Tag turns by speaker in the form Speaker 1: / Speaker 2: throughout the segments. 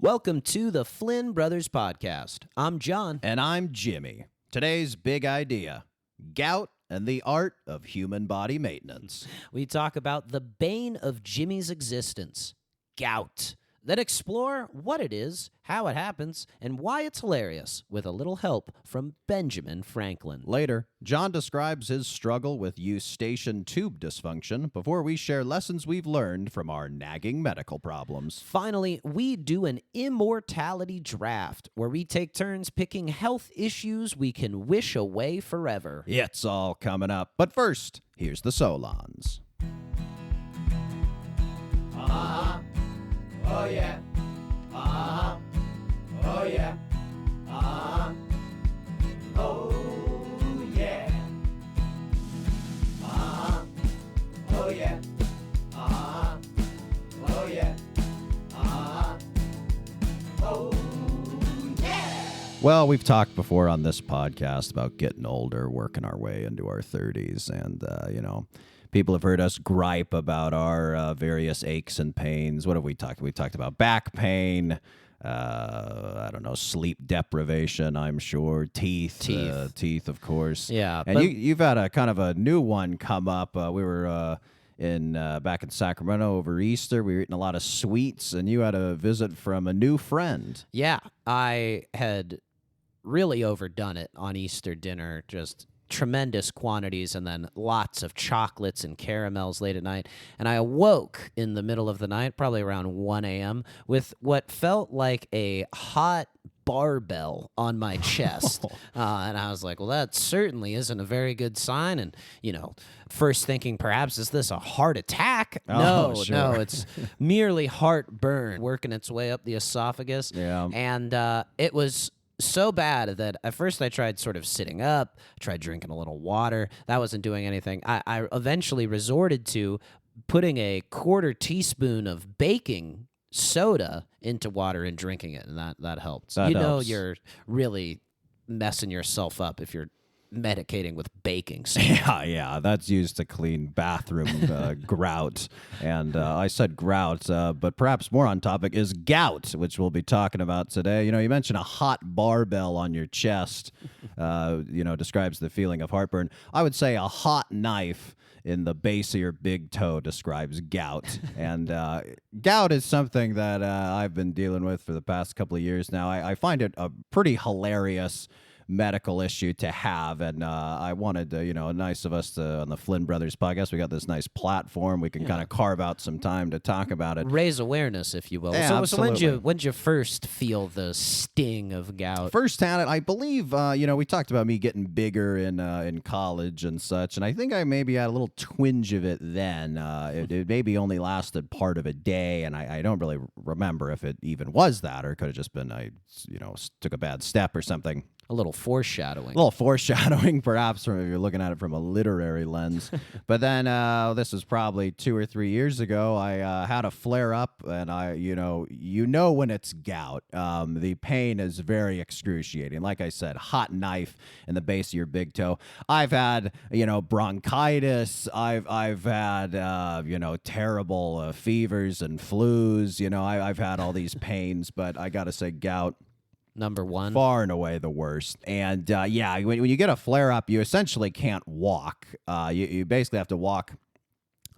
Speaker 1: Welcome to the Flynn Brothers podcast. I'm John.
Speaker 2: And I'm Jimmy. Today's big idea: gout and the art of human body maintenance.
Speaker 1: We talk about the bane of Jimmy's existence, gout. Then explore what it is, how it happens, and why it's hilarious, with a little help from Benjamin Franklin.
Speaker 2: Later, John describes his struggle with Eustachian Tube Dysfunction before we share lessons we've learned from our nagging medical problems.
Speaker 1: Finally, we do an Immortality Draft, where we take turns picking health issues we can wish away forever.
Speaker 2: It's all coming up. But first, here's the Solons.
Speaker 3: Oh yeah. Oh yeah. Oh yeah. Oh yeah. Oh yeah. Oh yeah.
Speaker 2: Well, we've talked before on this podcast about getting older, working our way into our 30s, and, people have heard us gripe about our various aches and pains. What have we talked? We talked about back pain, sleep deprivation, I'm sure, teeth, of course.
Speaker 1: Yeah.
Speaker 2: And you've had a kind of a new one come up. We were back in Sacramento over Easter. We were eating a lot of sweets, and you had a visit from a new friend.
Speaker 1: Yeah, I had really overdone it on Easter dinner, just tremendous quantities and then lots of chocolates and caramels late at night. And I awoke in the middle of the night, probably around 1 a.m., with what felt like a hot barbell on my chest. And I was like, well, that certainly isn't a very good sign. And, first thinking, perhaps, is this a heart attack? No, it's merely heartburn working its way up the esophagus.
Speaker 2: Yeah.
Speaker 1: And it was so bad that at first I tried sort of sitting up, tried drinking a little water. That wasn't doing anything. I eventually resorted to putting a quarter teaspoon of baking soda into water and drinking it, and that helped.
Speaker 2: That helps.
Speaker 1: You're really messing yourself up if you're medicating with baking soda.
Speaker 2: Yeah, that's used to clean bathroom grout. And I said grout, but perhaps more on topic is gout, which we'll be talking about today. You mentioned a hot barbell on your chest, describes the feeling of heartburn. I would say a hot knife in the base of your big toe describes gout. And gout is something that I've been dealing with for the past couple of years now. I find it a pretty hilarious medical issue to have, and I wanted to, nice of us to, on the Flynn Brothers podcast, we got this nice platform. We can kind of carve out some time to talk about it.
Speaker 1: Raise awareness, if you will.
Speaker 2: Yeah,
Speaker 1: so when'd you first feel the sting of gout?
Speaker 2: First had it, I believe, we talked about me getting bigger in college and such, and I think I maybe had a little twinge of it then. It maybe only lasted part of a day, and I don't really remember if it even was that, or it could have just been I took a bad step or something.
Speaker 1: A little foreshadowing.
Speaker 2: A little foreshadowing, perhaps, if you're looking at it from a literary lens. But then this was probably 2 or 3 years ago. I had a flare-up, and when it's gout. The pain is very excruciating. Like I said, hot knife in the base of your big toe. I've had, bronchitis. I've had, terrible fevers and flus. I've had all these pains, but I got to say gout,
Speaker 1: number one.
Speaker 2: Far and away the worst. And when you get a flare-up, you essentially can't walk. You basically have to walk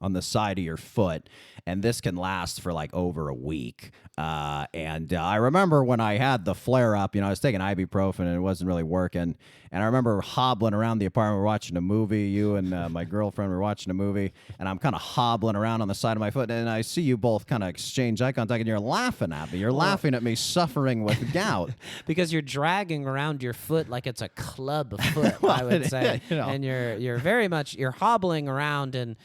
Speaker 2: on the side of your foot, and this can last for like over a week. And I remember when I had the flare-up, I was taking ibuprofen and it wasn't really working. And I remember hobbling around the apartment. We're watching a movie. You and my girlfriend were watching a movie, and I'm kind of hobbling around on the side of my foot, and I see you both kind of exchange eye contact, and you're laughing at me. You're laughing at me suffering with gout.
Speaker 1: Because you're dragging around your foot like it's a club foot, well, I would say. And you're very much, you're hobbling around in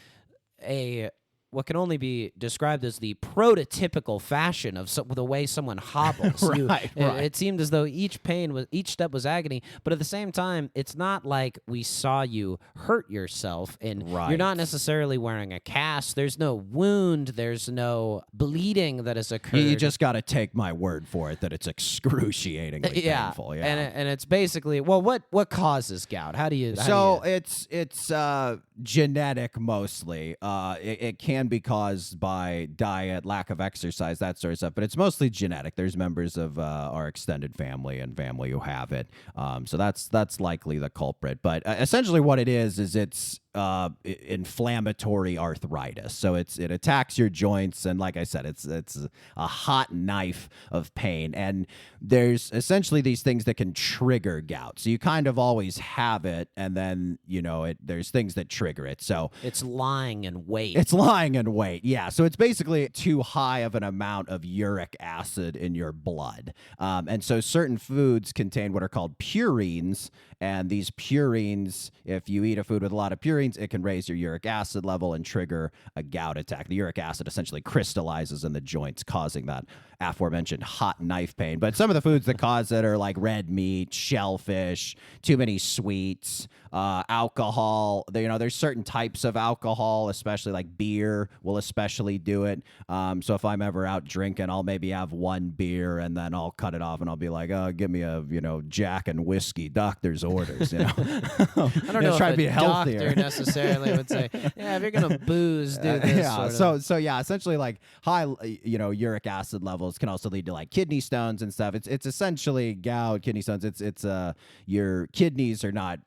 Speaker 1: what can only be described as the prototypical fashion of the way someone hobbles.
Speaker 2: Right.
Speaker 1: It seemed as though each step was agony, but at the same time, it's not like we saw you hurt yourself, and you're not necessarily wearing a cast. There's no wound. There's no bleeding that has occurred.
Speaker 2: You just got to take my word for it that it's excruciatingly painful. Yeah,
Speaker 1: and it's basically, well, what causes gout? How do you?
Speaker 2: It's genetic mostly. It can can be caused by diet, lack of exercise, that sort of stuff, but it's mostly genetic. There's members of our extended family and family who have it. So that's likely the culprit. But essentially what it is it's inflammatory arthritis. So it attacks your joints, and like I said, it's a hot knife of pain. And there's essentially these things that can trigger gout. So you kind of always have it, and then there's things that trigger it. So
Speaker 1: it's lying in wait.
Speaker 2: It's lying in wait. Yeah. So it's basically too high of an amount of uric acid in your blood. And so certain foods contain what are called purines. And these purines, if you eat a food with a lot of purines, it can raise your uric acid level and trigger a gout attack. The uric acid essentially crystallizes in the joints, causing that aforementioned hot knife pain. But some of the foods that cause it are like red meat, shellfish, too many sweets, alcohol. There's certain types of alcohol, especially like beer will especially do it. So if I'm ever out drinking, I'll maybe have one beer and then I'll cut it off and I'll be like, oh, give me a, Jack and whiskey, doctor's orders,
Speaker 1: I don't know
Speaker 2: try
Speaker 1: if
Speaker 2: to be
Speaker 1: a
Speaker 2: healthier.
Speaker 1: doctor necessarily would say, yeah, if you're going to booze, do this.
Speaker 2: Yeah.
Speaker 1: sort of.
Speaker 2: So yeah, essentially like high, uric acid levels can also lead to like kidney stones and stuff. It's essentially gout, kidney stones. It's your kidneys are not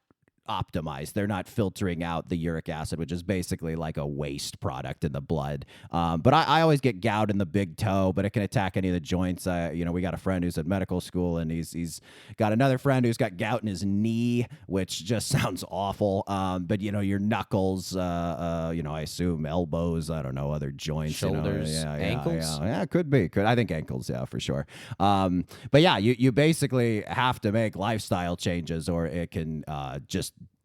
Speaker 2: optimized. They're not filtering out the uric acid, which is basically like a waste product in the blood. But I always get gout in the big toe, but it can attack any of the joints. We got a friend who's at medical school, and he's got another friend who's got gout in his knee, which just sounds awful. But your knuckles, I assume elbows, I don't know, other joints,
Speaker 1: shoulders, ankles.
Speaker 2: Yeah, could be. I think ankles, yeah, for sure. But yeah, you basically have to make lifestyle changes, or it can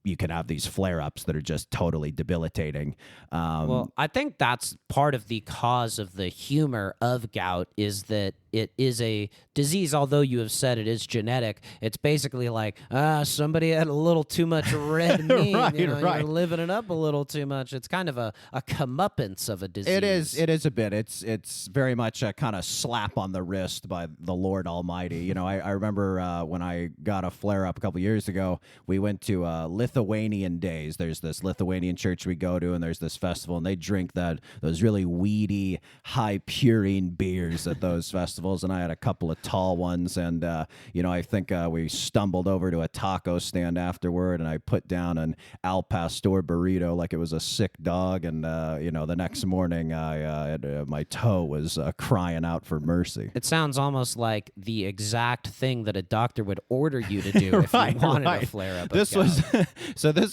Speaker 2: you can have these flare-ups that are just totally debilitating.
Speaker 1: Well, I think that's part of the cause of the humor of gout is that it is a disease, although you have said it is genetic. It's basically like, somebody had a little too much red meat.
Speaker 2: Right.
Speaker 1: You're living it up a little too much. It's kind of a comeuppance of a disease.
Speaker 2: It is a bit. It's very much a kind of slap on the wrist by the Lord Almighty. I remember when I got a flare-up a couple years ago, we went to Lithuanian Days. There's this Lithuanian church we go to, and there's this festival, and they drink those really weedy, high purine beers at those festivals. And I had a couple of tall ones, and I think we stumbled over to a taco stand afterward, and I put down an al pastor burrito like it was a sick dog, and the next morning my toe was crying out for mercy.
Speaker 1: It sounds almost like the exact thing that a doctor would order you to do if you wanted a flare-up.
Speaker 2: This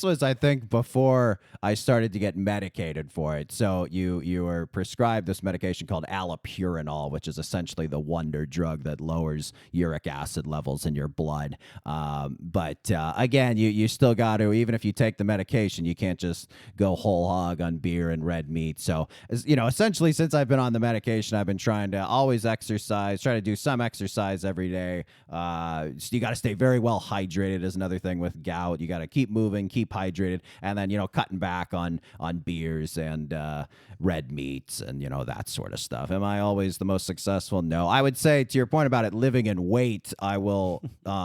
Speaker 2: was, I think, before I started to get medicated for it. So you were prescribed this medication called allopurinol, which is essentially the wonder drug that lowers uric acid levels in your blood. But again, you still got to, even if you take the medication, you can't just go whole hog on beer and red meat. So, essentially, since I've been on the medication, I've been trying to always exercise, try to do some exercise every day. So you got to stay very well hydrated is another thing with gout. You got to keep moving, keep hydrated, and then, cutting back on beers and red meats and, that sort of stuff. Am I always the most successful? No. I would say, to your point about it living in weight, I will,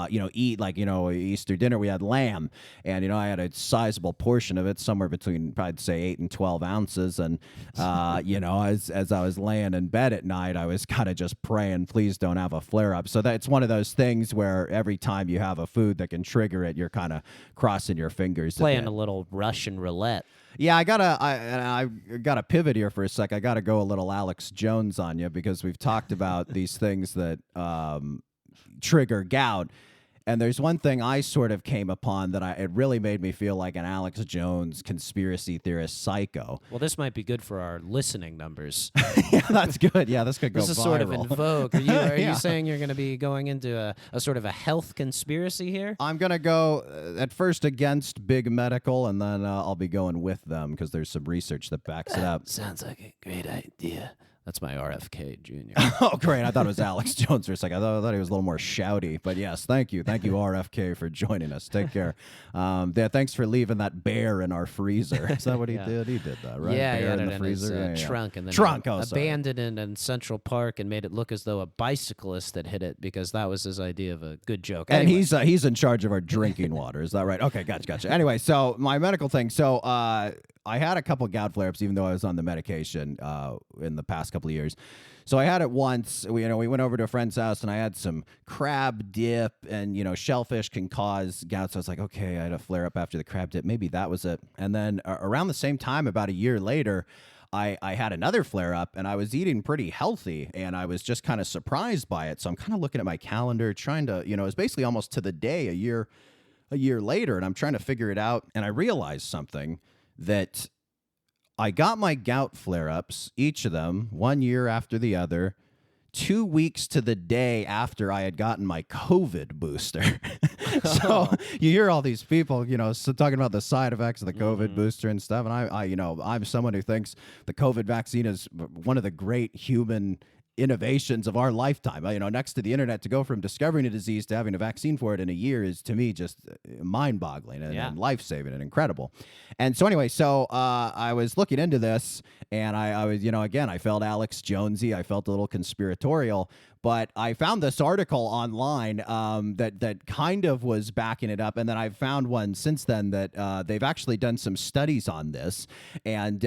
Speaker 2: eat like, Easter dinner, we had lamb, and, I had a sizable portion of it, somewhere between, I'd say 8 and 12 ounces. And, as I was laying in bed at night, I was kind of just praying, please don't have a flare up. So that's one of those things where every time you have a food that can trigger it, you're kind of crossing your fingers.
Speaker 1: Playing a little Russian roulette.
Speaker 2: Yeah, I gotta pivot here for a sec. I gotta go a little Alex Jones on you, because we've talked about these things that trigger gout. And there's one thing I sort of came upon that it really made me feel like an Alex Jones conspiracy theorist psycho.
Speaker 1: Well, this might be good for our listening numbers.
Speaker 2: Yeah, that's good. Yeah, this could go viral.
Speaker 1: This is sort of in vogue. Are you saying you're going to be going into a sort of a health conspiracy here?
Speaker 2: I'm going to go at first against big medical, and then I'll be going with them because there's some research that backs it up.
Speaker 1: Sounds like a great idea. That's my RFK Jr.
Speaker 2: Oh, great. I thought it was Alex Jones for a second. I thought he was a little more shouty. But yes, thank you. Thank you, RFK, for joining us. Take care. Thanks for leaving that bear in our freezer. Is that what he did? He did that, right?
Speaker 1: Yeah,
Speaker 2: bear
Speaker 1: he had
Speaker 2: in
Speaker 1: it
Speaker 2: the
Speaker 1: in
Speaker 2: freezer.
Speaker 1: his trunk, and then
Speaker 2: abandoned
Speaker 1: it in Central Park and made it look as though a bicyclist had hit it, because that was his idea of a good joke.
Speaker 2: And
Speaker 1: anyway.
Speaker 2: he's in charge of our drinking water. Is that right? Okay, gotcha. Anyway, so my medical thing. So I had a couple gout flare-ups, even though I was on the medication in the past couple of years. So I had it once. We went over to a friend's house, and I had some crab dip, and shellfish can cause gout. So I was like, okay, I had a flare-up after the crab dip. Maybe that was it. And then around the same time, about a year later, I had another flare-up, and I was eating pretty healthy, and I was just kind of surprised by it. So I'm kind of looking at my calendar, trying to, it was basically almost to the day a year later, and I'm trying to figure it out. And I realized something, that I got my gout flare-ups, each of them, 1 year after the other, 2 weeks to the day after I had gotten my COVID booster. So you hear all these people, talking about the side effects of the COVID booster and stuff. And I'm someone who thinks the COVID vaccine is one of the great human innovations of our lifetime. Next to the internet, to go from discovering a disease to having a vaccine for it in a year is, to me, just mind-boggling and life-saving and incredible. And so anyway, I was looking into this, and I was, again, I felt Alex Jonesy. I felt a little conspiratorial. But I found this article online that kind of was backing it up, and then I've found one since then that they've actually done some studies on this. And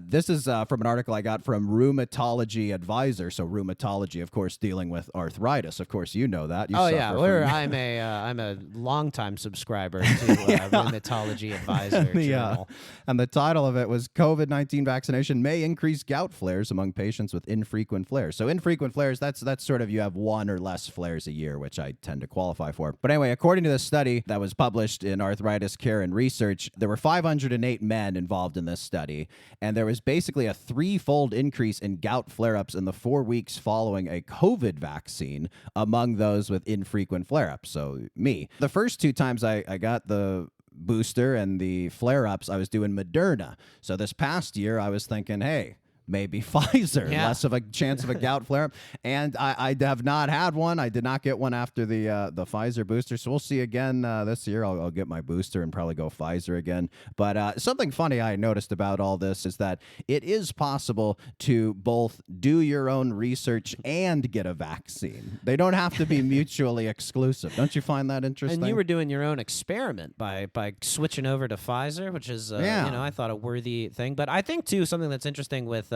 Speaker 2: this is from an article I got from Rheumatology Advisor. So rheumatology, of course, dealing with arthritis. Of course, you know that.
Speaker 1: I'm a longtime subscriber to Rheumatology Advisor journal.
Speaker 2: And the title of it was COVID-19 vaccination may increase gout flares among patients with infrequent flares. So infrequent flares, that's sort of, you have one or less flares a year, which I tend to qualify for. But anyway, according to this study that was published in Arthritis Care and Research, there were 508 men involved in this study, and there was basically a threefold increase in gout flare-ups in the 4 weeks following a COVID vaccine among those with infrequent flare-ups. So me. The first 2 times I got the booster and the flare-ups, I was doing Moderna. So this past year, I was thinking, hey, maybe Pfizer, less of a chance of a gout flare-up. And I have not had one. I did not get one after the Pfizer booster. So we'll see again this year. I'll get my booster and probably go Pfizer again. But something funny I noticed about all this is that it is possible to both do your own research and get a vaccine. They don't have to be mutually exclusive. Don't you find that interesting?
Speaker 1: And you were doing your own experiment by switching over to Pfizer, which is, I thought a worthy thing. But I think, too, something that's interesting with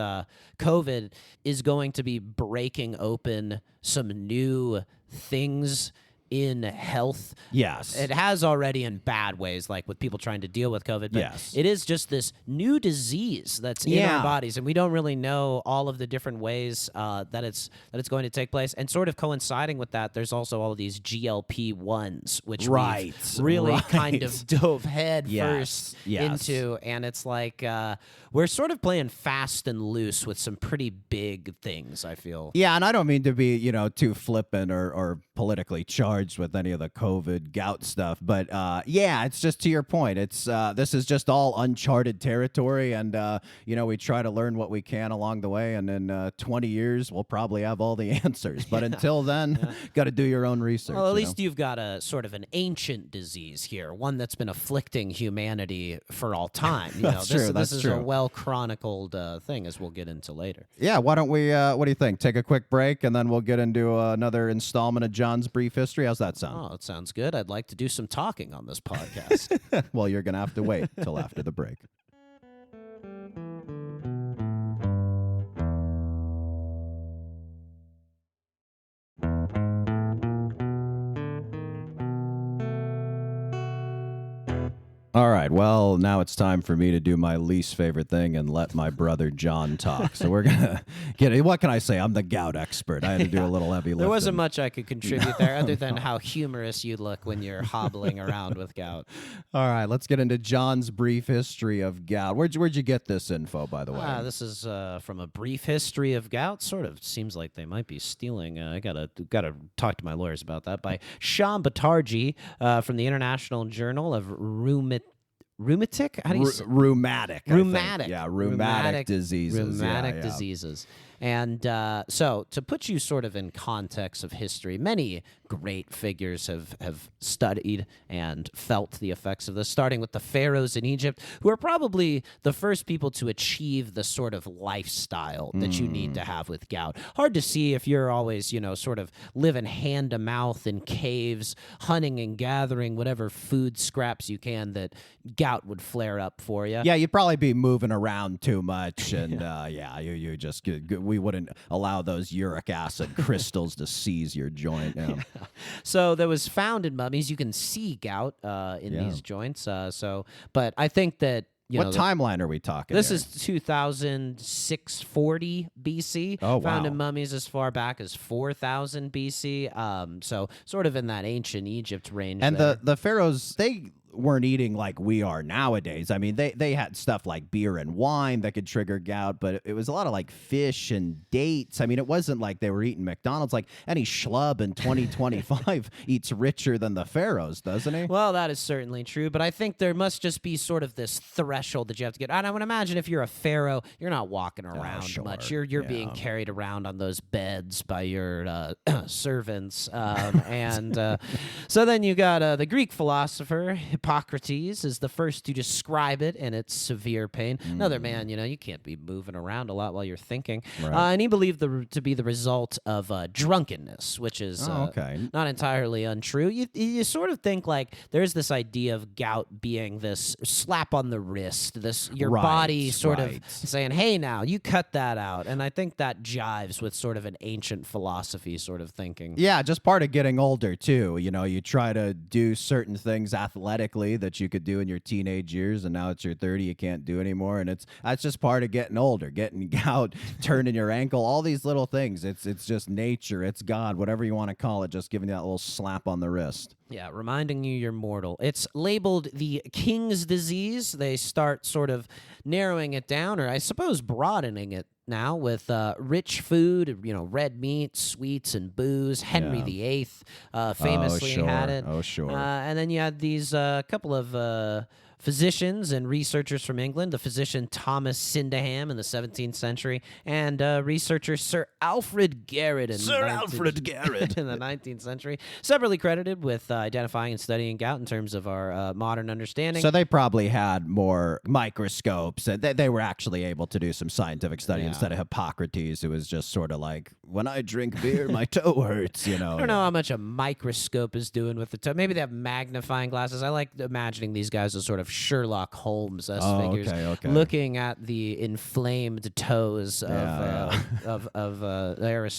Speaker 1: COVID is going to be breaking open some new things in health.
Speaker 2: Yes.
Speaker 1: It has already in bad ways, like with people trying to deal with COVID. But
Speaker 2: yes.
Speaker 1: It is just this new disease that's in our bodies, and we don't really know all of the different ways that it's going to take place. And sort of coinciding with that, there's also all of these GLP-1s, which we've really kind of dove head first into. And it's like we're sort of playing fast and loose with some pretty big things, I feel.
Speaker 2: Yeah, and I don't mean to be, too flippant or politically charged with any of the COVID gout stuff, but it's just to your point. It's this is just all uncharted territory, and we try to learn what we can along the way, and in 20 years we'll probably have all the answers. But until then, got to do your own research.
Speaker 1: Well, at least you've got a sort of an ancient disease here, one that's been afflicting humanity for all time.
Speaker 2: That's true.
Speaker 1: This is a well chronicled thing, as we'll get into later.
Speaker 2: Yeah, why don't we? What do you think? Take a quick break, and then we'll get into another installment of John's Brief History. How's that sound?
Speaker 1: Oh, it sounds good. I'd like to do some talking on this podcast.
Speaker 2: Well, you're going to have to wait till after the break. All right, well, now it's time for me to do my least favorite thing and let my brother John talk. So we're going to get it. What can I say? I'm the gout expert. I had to do a little heavy lifting.
Speaker 1: There wasn't much I could contribute there other than how humorous you look when you're hobbling around with gout.
Speaker 2: All right, let's get into John's Brief History of Gout. Where'd you get this info, by the way?
Speaker 1: This is from a Brief History of Gout. Sort of seems like they might be stealing. I gotta talk to my lawyers about that. By Sham Batarji from the International Journal of Rheumatic? How do you say?
Speaker 2: Rheumatic.
Speaker 1: Rheumatic.
Speaker 2: Yeah, rheumatic diseases.
Speaker 1: Rheumatic diseases. And so, to put you sort of in context of history, many great figures have studied and felt the effects of this, starting with the pharaohs in Egypt, who are probably the first people to achieve the sort of lifestyle that you need to have with gout. Hard to see if you're always, sort of living hand to mouth in caves, hunting and gathering whatever food scraps you can, that gout would flare up for you.
Speaker 2: Yeah, you'd probably be moving around too much, and you just we wouldn't allow those uric acid crystals to seize your joint. Yeah.
Speaker 1: So there was found in mummies. You can see gout in these joints. But I think that
Speaker 2: what timeline are we talking?
Speaker 1: This
Speaker 2: here?
Speaker 1: is 2640 BC.
Speaker 2: Oh,
Speaker 1: Found
Speaker 2: wow.
Speaker 1: in mummies as far back as 4000 BC. So sort of in that ancient Egypt range.
Speaker 2: And
Speaker 1: there.
Speaker 2: the pharaohs, they weren't eating like we are nowadays. I mean, they had stuff like beer and wine that could trigger gout, but it was a lot of like fish and dates. I mean, it wasn't like they were eating McDonald's. Like any schlub in 2025 eats richer than the pharaohs, doesn't he?
Speaker 1: Well, that is certainly true, but I think there must just be sort of this threshold that you have to get. And I would imagine if you're a pharaoh, you're not walking around much. You're being carried around on those beds by your servants. So then you got the Greek philosopher Hippocrates is the first to describe it and its severe pain. Another man, you can't be moving around a lot while you're thinking.
Speaker 2: Right.
Speaker 1: And he believed to be the result of drunkenness, which is not entirely untrue. You sort of think like there's this idea of gout being this slap on the wrist, your body sort of saying, hey, now, you cut that out. And I think that jives with sort of an ancient philosophy sort of thinking.
Speaker 2: Yeah, just part of getting older, too. You try to do certain things athletically that you could do in your teenage years, and now it's your 30, you can't do anymore. And that's just part of getting older, getting gout, turning your ankle, all these little things. It's just nature, it's God, whatever you want to call it, just giving you that little slap on the wrist.
Speaker 1: Yeah, reminding you you're mortal. It's labeled the king's disease. They start sort of narrowing it down, or I suppose broadening it now with rich food, red meat, sweets, and booze. Henry VIII famously had it.
Speaker 2: Oh, sure.
Speaker 1: And then you had these couple of physicians and researchers from England, the physician Thomas Sydenham in the 17th century, and researcher Sir Alfred Garrett in the 19th century, separately credited with identifying and studying gout in terms of our modern understanding.
Speaker 2: So they probably had more microscopes, and they were actually able to do some scientific study instead of Hippocrates, who was just sort of like, when I drink beer, my toe hurts,
Speaker 1: I don't know how much a microscope is doing with the toe. Maybe they have magnifying glasses. I like imagining these guys as sort of Sherlock Holmes figures, looking at the inflamed toes of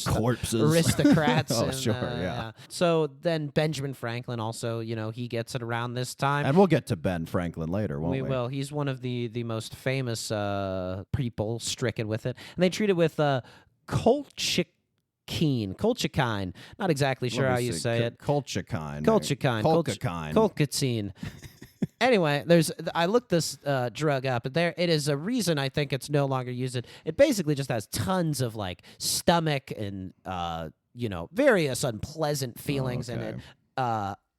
Speaker 2: corpses,
Speaker 1: aristocrats.
Speaker 2: Yeah.
Speaker 1: So then Benjamin Franklin also, he gets it around this time.
Speaker 2: And we'll get to Ben Franklin later, won't we?
Speaker 1: We will. He's one of the most famous people stricken with it. And they treat it with colchicine. Not exactly sure how you say it.
Speaker 2: Colchicine.
Speaker 1: Colchicine. Anyway, I looked this drug up, and it is a reason I think it's no longer used. It basically just has tons of like stomach and various unpleasant feelings, and it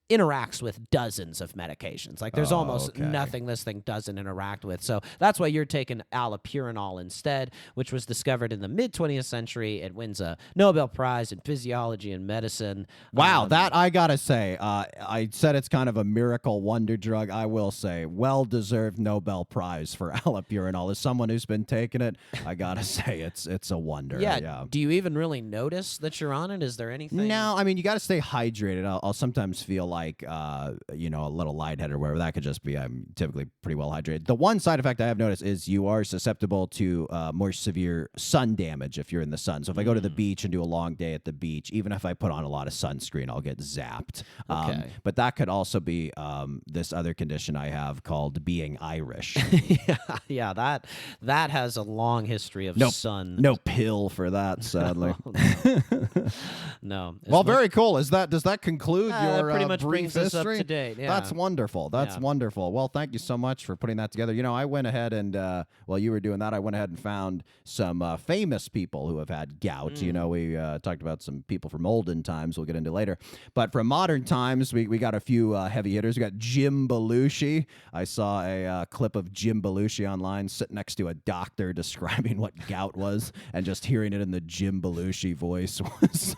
Speaker 1: interacts with dozens of medications. Like there's almost nothing this thing doesn't interact with. So that's why you're taking allopurinol instead, which was discovered in the mid-20th century. It wins a Nobel Prize in physiology and medicine.
Speaker 2: Wow, that I gotta say, I said it's kind of a miracle wonder drug. I will say, well-deserved Nobel Prize for allopurinol. As someone who's been taking it, I gotta say it's a wonder.
Speaker 1: Yeah. Do you even really notice that you're on it? Is there anything?
Speaker 2: No, I mean, you gotta stay hydrated. I'll sometimes feel like a little lightheaded or whatever. That could just be I'm typically pretty well hydrated. The one side effect I have noticed is you are susceptible to more severe sun damage if you're in the sun. So if I go to the beach and do a long day at the beach, even if I put on a lot of sunscreen, I'll get zapped. But that could also be this other condition I have called being Irish.
Speaker 1: Yeah, that has a long history of sun.
Speaker 2: No pill for that, sadly.
Speaker 1: no.
Speaker 2: Well, very cool. Does that conclude your
Speaker 1: pretty much
Speaker 2: brief
Speaker 1: brings us up
Speaker 2: history?
Speaker 1: to date. Yeah.
Speaker 2: That's wonderful. That's
Speaker 1: Yeah.
Speaker 2: wonderful. Well, thank you so much for putting that together. You know, I went ahead and while you were doing that, I went ahead and found some famous people who have had gout. You know, we talked about some people from olden times. We'll get into later, but from modern times, we got a few heavy hitters. We got Jim Belushi. I saw a clip of Jim Belushi online sitting next to a doctor describing what gout was, and just hearing it in the Jim Belushi voice was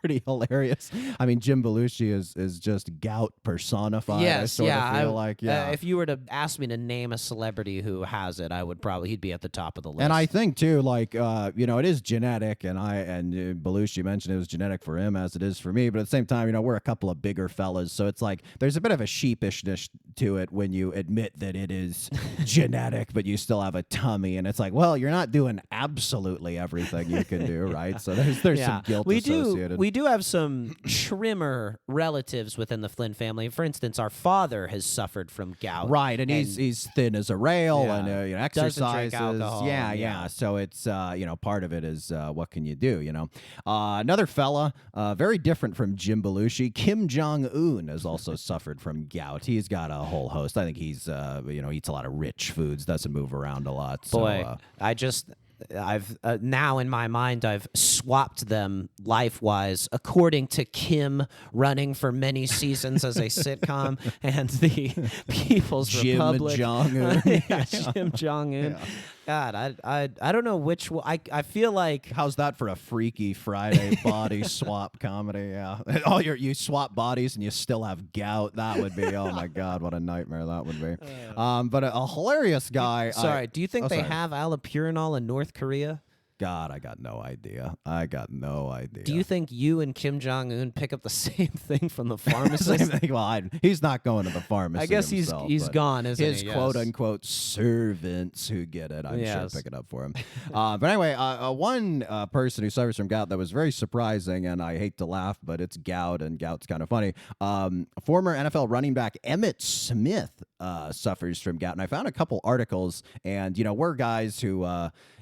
Speaker 2: pretty hilarious. I mean, Jim Belushi is just gout personified.
Speaker 1: Yes,
Speaker 2: I sort of feel like,
Speaker 1: if you were to ask me to name a celebrity who has it, I would he'd be at the top of the list.
Speaker 2: And I think too, like you know, it is genetic, and Belushi mentioned it was genetic for him as it is for me. But at the same time, you know, we're a couple of bigger fellas, so it's like there's a bit of a sheepishness to it when you admit that it is genetic, but you still have a tummy, and it's like, well, you're not doing absolutely everything you can do, right? So there's some guilt associated.
Speaker 1: We do have some trimmer relatives within the Flynn family. For instance, our father has suffered from gout.
Speaker 2: Right, and he's thin as a rail, and you know,
Speaker 1: Doesn't drink
Speaker 2: exercises.
Speaker 1: alcohol,
Speaker 2: Yeah. So it's you know, part of it is what can you do? You know, another fella, very different from Jim Belushi, Kim Jong-un has also suffered from gout. He's got a whole host. I think he's you know, eats a lot of rich foods, doesn't move around a lot.
Speaker 1: Boy,
Speaker 2: So,
Speaker 1: I've now in my mind I've swapped them life-wise according to Kim running for many seasons as a sitcom and the People's
Speaker 2: Jim
Speaker 1: Republic.
Speaker 2: Jong-un.
Speaker 1: Jim Jong-un. God, I don't know which one. I feel like
Speaker 2: how's that for a Freaky Friday body swap comedy? Yeah. Oh, you swap bodies and you still have gout. That would be, oh my God, what a nightmare that would be. But a hilarious guy.
Speaker 1: Sorry, do you think they
Speaker 2: sorry.
Speaker 1: have allopurinol in North Korea?
Speaker 2: God, I got no idea.
Speaker 1: Do you think you and Kim Jong-un pick up the same thing from the pharmacist?
Speaker 2: Same thing. Well, he's not going to the pharmacy.
Speaker 1: I guess
Speaker 2: himself,
Speaker 1: he's
Speaker 2: but
Speaker 1: gone, isn't
Speaker 2: his
Speaker 1: he?
Speaker 2: quote unquote servants who get it, I'm
Speaker 1: Yes.
Speaker 2: sure pick it up for him. But anyway, one person who suffers from gout that was very surprising, and I hate to laugh, but it's gout, and gout's kind of funny. Former NFL running back Emmitt Smith suffers from gout, and I found a couple articles, and you know, we're guys who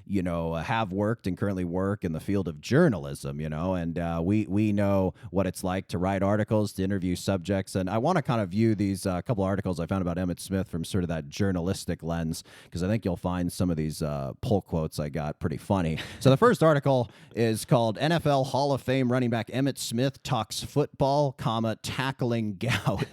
Speaker 2: you know, have worked and currently work in the field of journalism, you know, and we know what it's like to write articles, to interview subjects. And I want to kind of view these couple articles I found about Emmitt Smith from sort of that journalistic lens, because I think you'll find some of these pull quotes I got pretty funny. So the first article is called NFL Hall of Fame running back Emmitt Smith talks football, tackling gout.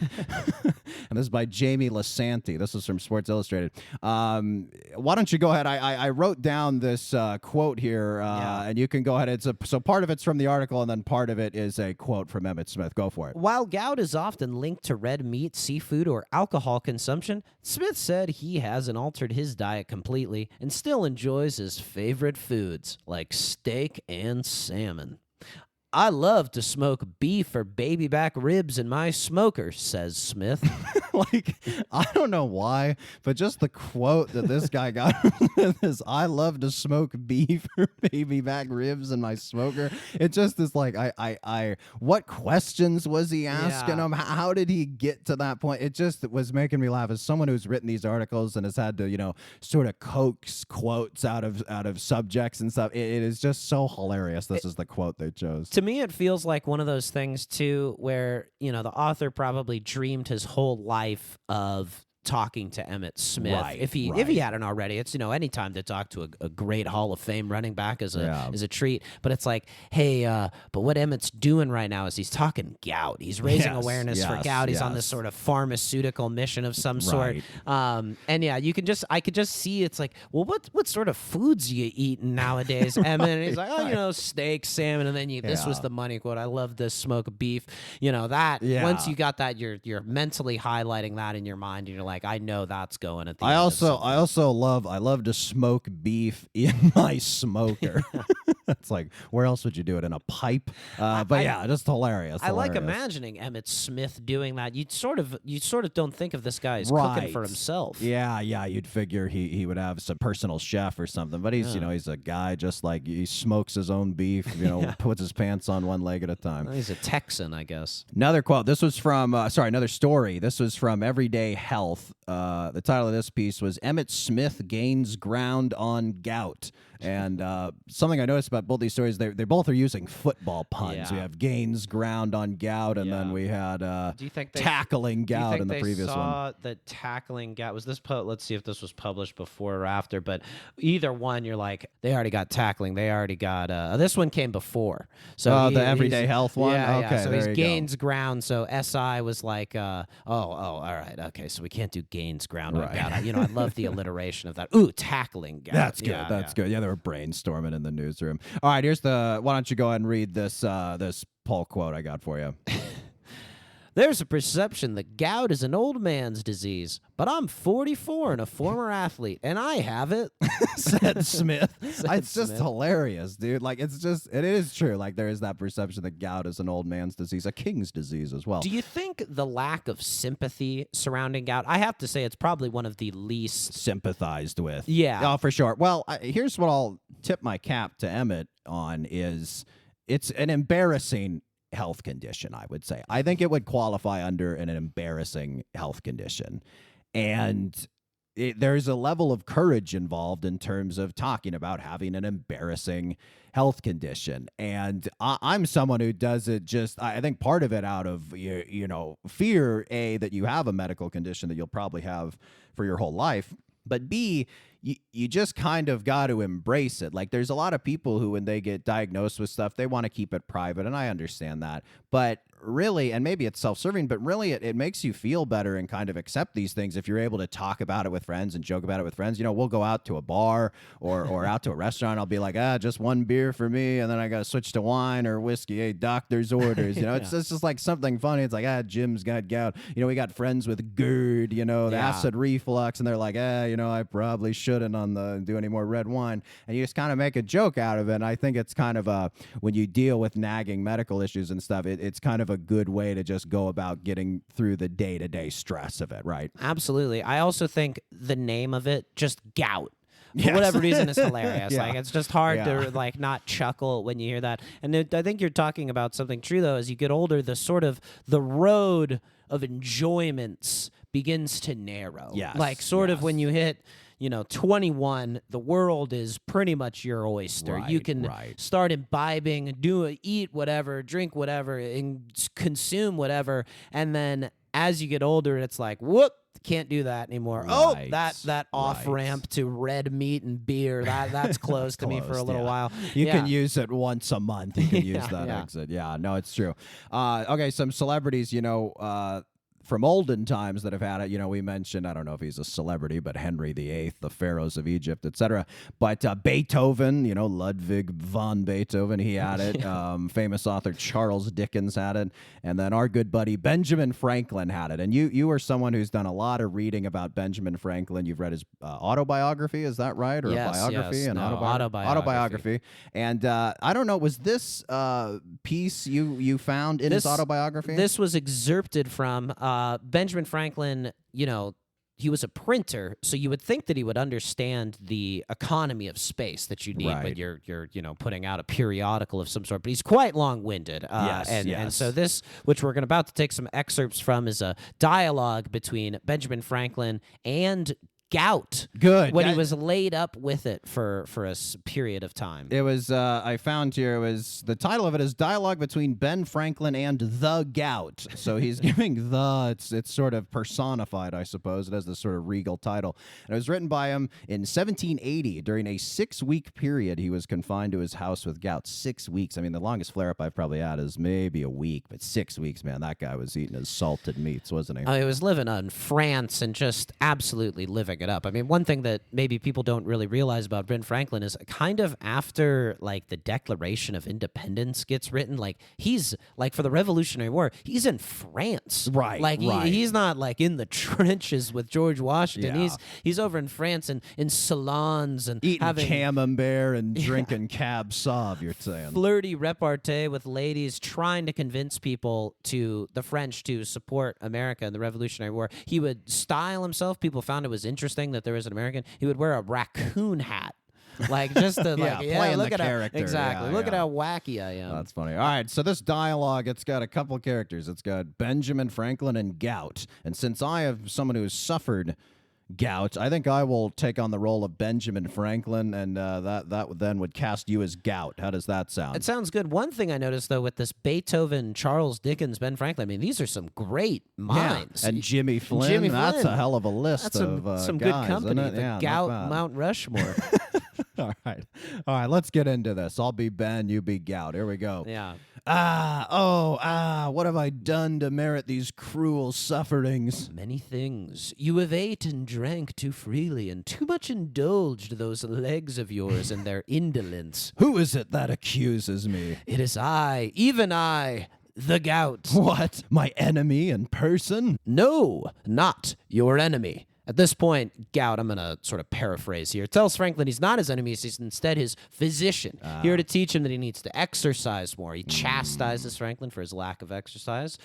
Speaker 2: And this is by Jamie Lasanti. This is from Sports Illustrated. Why don't you go ahead? I wrote down this quote here, and you can go ahead. So part of it's from the article, and then part of it is a quote from Emmitt Smith. Go for it.
Speaker 1: While gout is often linked to red meat, seafood, or alcohol consumption, Smith said he hasn't altered his diet completely and still enjoys his favorite foods like steak and salmon. I love to smoke beef or baby back ribs in my smoker, says Smith.
Speaker 2: Like, I don't know why, but just the quote that this guy got is, I love to smoke beef or baby back ribs in my smoker. It just is like, what questions was he asking him? How did he get to that point? It just was making me laugh. As someone who's written these articles and has had to, you know, sort of coax quotes out of subjects and stuff, it is just so hilarious. This is the quote they chose.
Speaker 1: To me, it feels like one of those things, too, where, you know, the author probably dreamed his whole life of talking to Emmitt Smith.
Speaker 2: Right,
Speaker 1: if he hadn't already, it's, you know, any time to talk to a great Hall of Fame running back is a treat. But it's like, hey, but what Emmitt's doing right now is he's talking gout. He's raising awareness for gout. He's on this sort of pharmaceutical mission of some sort. And yeah, I could just see it's like, well, what sort of foods are you eating nowadays, Emmett? And he's like, oh, you know, steak, salmon, and then this was the money quote. I love this smoked beef. You know that. Once you got that, you're mentally highlighting that in your mind, and you're like, I know that's going at the end.
Speaker 2: I love to smoke beef in my smoker. It's like, where else would you do it? In a pipe? But yeah, just hilarious.
Speaker 1: I like imagining Emmitt Smith doing that. You sort of don't think of this guy as cooking for himself.
Speaker 2: Yeah, you'd figure he would have some personal chef or something. But he's, you know, he's a guy just like he smokes his own beef, you know, puts his pants on one leg at a time.
Speaker 1: Well, he's a Texan, I guess.
Speaker 2: Another quote. This was from, another story. This was from Everyday Health. The title of this piece was Emmitt Smith gains ground on gout. And something I noticed about both these stories, they both are using football puns.
Speaker 1: Yeah.
Speaker 2: We have Gaines ground on Gout, and then we had
Speaker 1: Do you think
Speaker 2: tackling
Speaker 1: Do you
Speaker 2: Gout
Speaker 1: think
Speaker 2: in the
Speaker 1: they
Speaker 2: previous one.
Speaker 1: saw the tackling Gout? Was this let's see if this was published before or after. But either one, you're like, they already got tackling. They already got. This one came before. So
Speaker 2: The everyday health one?
Speaker 1: Yeah,
Speaker 2: Okay,
Speaker 1: yeah. So
Speaker 2: there
Speaker 1: he's
Speaker 2: you go.
Speaker 1: Gaines ground. So SI was like, all right, okay. So we can't do Gaines ground on
Speaker 2: Right.
Speaker 1: Gout. I love the alliteration of that. Ooh, tackling Gout.
Speaker 2: That's good.
Speaker 1: Yeah,
Speaker 2: That's good. Yeah, they were brainstorming in the newsroom. All right, here's the. Why don't you go ahead and read this this poll quote I got for you?
Speaker 1: There's a perception that gout is an old man's disease, but I'm 44 and a former athlete, and I have it.
Speaker 2: Said Smith.
Speaker 1: Said
Speaker 2: It's just
Speaker 1: Smith.
Speaker 2: hilarious, dude. Like, it is true. Like, there is that perception that gout is an old man's disease, a king's disease as well.
Speaker 1: Do you think the lack of sympathy surrounding gout, I have to say it's probably one of the least.
Speaker 2: Sympathized with.
Speaker 1: Yeah.
Speaker 2: Oh, for sure. Well, here's what I'll tip my cap to Emmett on is it's an embarrassing health condition, I would say. I think it would qualify under an embarrassing health condition. And there's a level of courage involved in terms of talking about having an embarrassing health condition. And I'm someone who does it just, I think part of it out of, fear, A, that you have a medical condition that you'll probably have for your whole life. But B, you just kind of got to embrace it. Like, there's a lot of people who, when they get diagnosed with stuff, they want to keep it private, and I understand that. But really, and maybe it's self-serving, but really it makes you feel better and kind of accept these things if you're able to talk about it with friends and joke about it with friends. We'll go out to a bar or out to a restaurant. I'll be like, just one beer for me, and then I got to switch to wine or whiskey. Hey, doctor's orders. It's just like something funny. It's like, Jim's got gout. We got friends with GERD, the acid reflux, and they're like, I probably shouldn't do any more red wine. And you just kind of make a joke out of it. And I think it's kind of when you deal with nagging medical issues and stuff, it's kind of a good way to just go about getting through the day-to-day stress of it, right?
Speaker 1: Absolutely. I also think the name of it, just gout, for
Speaker 2: Yes.
Speaker 1: whatever reason, is hilarious.
Speaker 2: Yeah.
Speaker 1: Like, it's just hard
Speaker 2: Yeah.
Speaker 1: to not chuckle when you hear that. And I think you're talking about something true, though. As you get older, the road of enjoyments begins to narrow.
Speaker 2: Yes,
Speaker 1: Like, of when you hit 21, the world is pretty much your oyster. You
Speaker 2: Right,
Speaker 1: can
Speaker 2: right.
Speaker 1: start imbibing, eat whatever, drink whatever, and consume whatever. And then as you get older, it's like, whoop, can't do that anymore.
Speaker 2: Right,
Speaker 1: That off ramp to red meat and beer, that's closed to me for a
Speaker 2: Closed,
Speaker 1: little
Speaker 2: yeah.
Speaker 1: while.
Speaker 2: You
Speaker 1: Yeah.
Speaker 2: can use it once a month. You can use that
Speaker 1: yeah.
Speaker 2: exit. Yeah, no, it's true. Okay, some celebrities, from olden times that have had it. We mentioned, I don't know if he's a celebrity, but Henry VIII, the pharaohs of Egypt, etc. But Beethoven, Ludwig von Beethoven, he had it. Famous author Charles Dickens had it. And then our good buddy Benjamin Franklin had it. And you are someone who's done a lot of reading about Benjamin Franklin. You've read his autobiography, is that right? Or
Speaker 1: Yes,
Speaker 2: a biography?
Speaker 1: yes.
Speaker 2: An
Speaker 1: No,
Speaker 2: autobiography. And I don't know, was this piece you found in his autobiography?
Speaker 1: This was excerpted from Benjamin Franklin. He was a printer, so you would think that he would understand the economy of space that you need when
Speaker 2: Right.
Speaker 1: you're putting out a periodical of some sort. But he's quite long-winded. And so this, which we're about to take some excerpts from, is a dialogue between Benjamin Franklin and gout.
Speaker 2: Good.
Speaker 1: When he was laid up with it for a period of time.
Speaker 2: It was, I found here, the title of it is Dialogue Between Ben Franklin and the Gout. So he's giving it's sort of personified, I suppose. It has this sort of regal title. And it was written by him in 1780 during a 6-week period. He was confined to his house with gout. 6 weeks. I mean, the longest flare-up I've probably had is maybe a week, but 6 weeks, man, that guy was eating his salted meats, wasn't he?
Speaker 1: He was living in France and just absolutely living it up. I mean, one thing that maybe people don't really realize about Ben Franklin is kind of after the Declaration of Independence gets written, he's for the Revolutionary War, he's in France,
Speaker 2: Right,
Speaker 1: Like
Speaker 2: right.
Speaker 1: he's not in the trenches with George Washington.
Speaker 2: Yeah.
Speaker 1: He's over in France and in salons and
Speaker 2: Eating
Speaker 1: having
Speaker 2: camembert and drinking cab sauv, you're saying.
Speaker 1: flirty repartee with ladies, trying to convince people the French to support America in the Revolutionary War. He would style himself. People found it was interesting that there was an American. He would wear a raccoon hat. Just to
Speaker 2: playing
Speaker 1: look
Speaker 2: the
Speaker 1: at
Speaker 2: character.
Speaker 1: exactly.
Speaker 2: Yeah,
Speaker 1: Look at
Speaker 2: yeah.
Speaker 1: how wacky I am.
Speaker 2: That's funny. All right, so this dialogue, it's got a couple characters. It's got Benjamin Franklin and gout. And since I have someone who has suffered Gout. I think I will take on the role of Benjamin Franklin, and that then would cast you as Gout. How does that sound?
Speaker 1: It sounds good. One thing I noticed, though, with this Beethoven, Charles Dickens, Ben Franklin, I mean, these are some great minds.
Speaker 2: Yeah. And Jimmy Flynn.
Speaker 1: Jimmy
Speaker 2: That's
Speaker 1: Flynn.
Speaker 2: a hell of a list
Speaker 1: That's
Speaker 2: of
Speaker 1: some
Speaker 2: guys,
Speaker 1: good company.
Speaker 2: isn't it?
Speaker 1: The
Speaker 2: Yeah, not
Speaker 1: Gout
Speaker 2: bad.
Speaker 1: Mount Rushmore.
Speaker 2: All right. Let's get into this. I'll be Ben, you be Gout. Here we go.
Speaker 1: Yeah.
Speaker 2: What have I done to merit these cruel sufferings?
Speaker 1: Many things. You have ate and drank too freely and too much indulged those legs of yours in their indolence.
Speaker 2: Who is it that accuses me?
Speaker 1: It is I, even I, the Gout.
Speaker 2: What? My enemy in person?
Speaker 1: No, not your enemy. At this point, Gout, I'm going to sort of paraphrase here, tells Franklin he's not his enemy, he's instead his physician, here to teach him that he needs to exercise more. He chastises Franklin for his lack of exercise.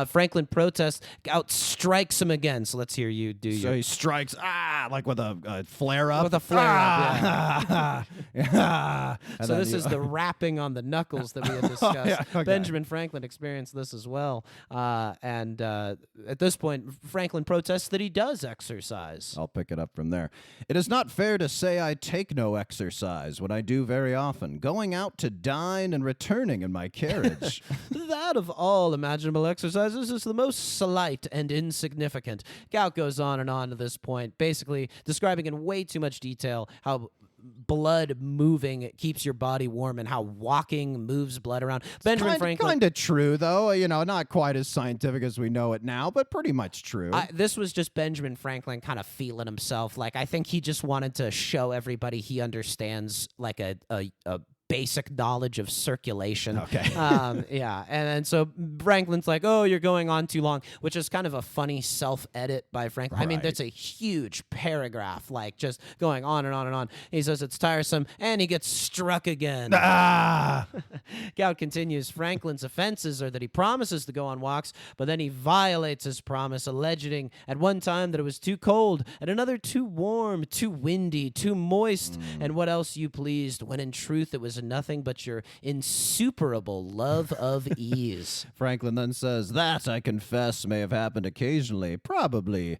Speaker 1: Franklin protests. Gout strikes him again. So let's hear you do
Speaker 2: So
Speaker 1: your...
Speaker 2: he strikes, like with a flare-up?
Speaker 1: With a flare-up,
Speaker 2: yeah. And
Speaker 1: So
Speaker 2: then
Speaker 1: this
Speaker 2: you-
Speaker 1: is the rapping on the knuckles that we had discussed.
Speaker 2: yeah, okay.
Speaker 1: Benjamin Franklin experienced this as well. And at this point, Franklin protests that he does exercise.
Speaker 2: I'll pick it up from there. It is not fair to say I take no exercise when I do very often, going out to dine and returning in my carriage.
Speaker 1: That of all imaginable exercises is the most slight and insignificant. Gout goes on and on to this point, basically describing in way too much detail how blood moving keeps your body warm and how walking moves blood around. Benjamin Franklin...
Speaker 2: Kind of true, though. Not quite as scientific as we know it now, but pretty much true.
Speaker 1: This was just Benjamin Franklin kind of feeling himself. Like, I think he just wanted to show everybody he understands, like, a basic knowledge of circulation.
Speaker 2: Okay.
Speaker 1: Yeah. And so Franklin's like, oh, you're going on too long, which is kind of a funny self-edit by Franklin. I mean,
Speaker 2: Right.
Speaker 1: that's a huge paragraph, like just going on and on and on. He says it's tiresome, and he gets struck again. Gout continues, Franklin's offenses are that he promises to go on walks, but then he violates his promise, alleging at one time that it was too cold, at another too warm, too windy, too moist, and what else you pleased, when in truth it was nothing but your insuperable love of ease.
Speaker 2: Franklin then says, that, I confess, may have happened occasionally, probably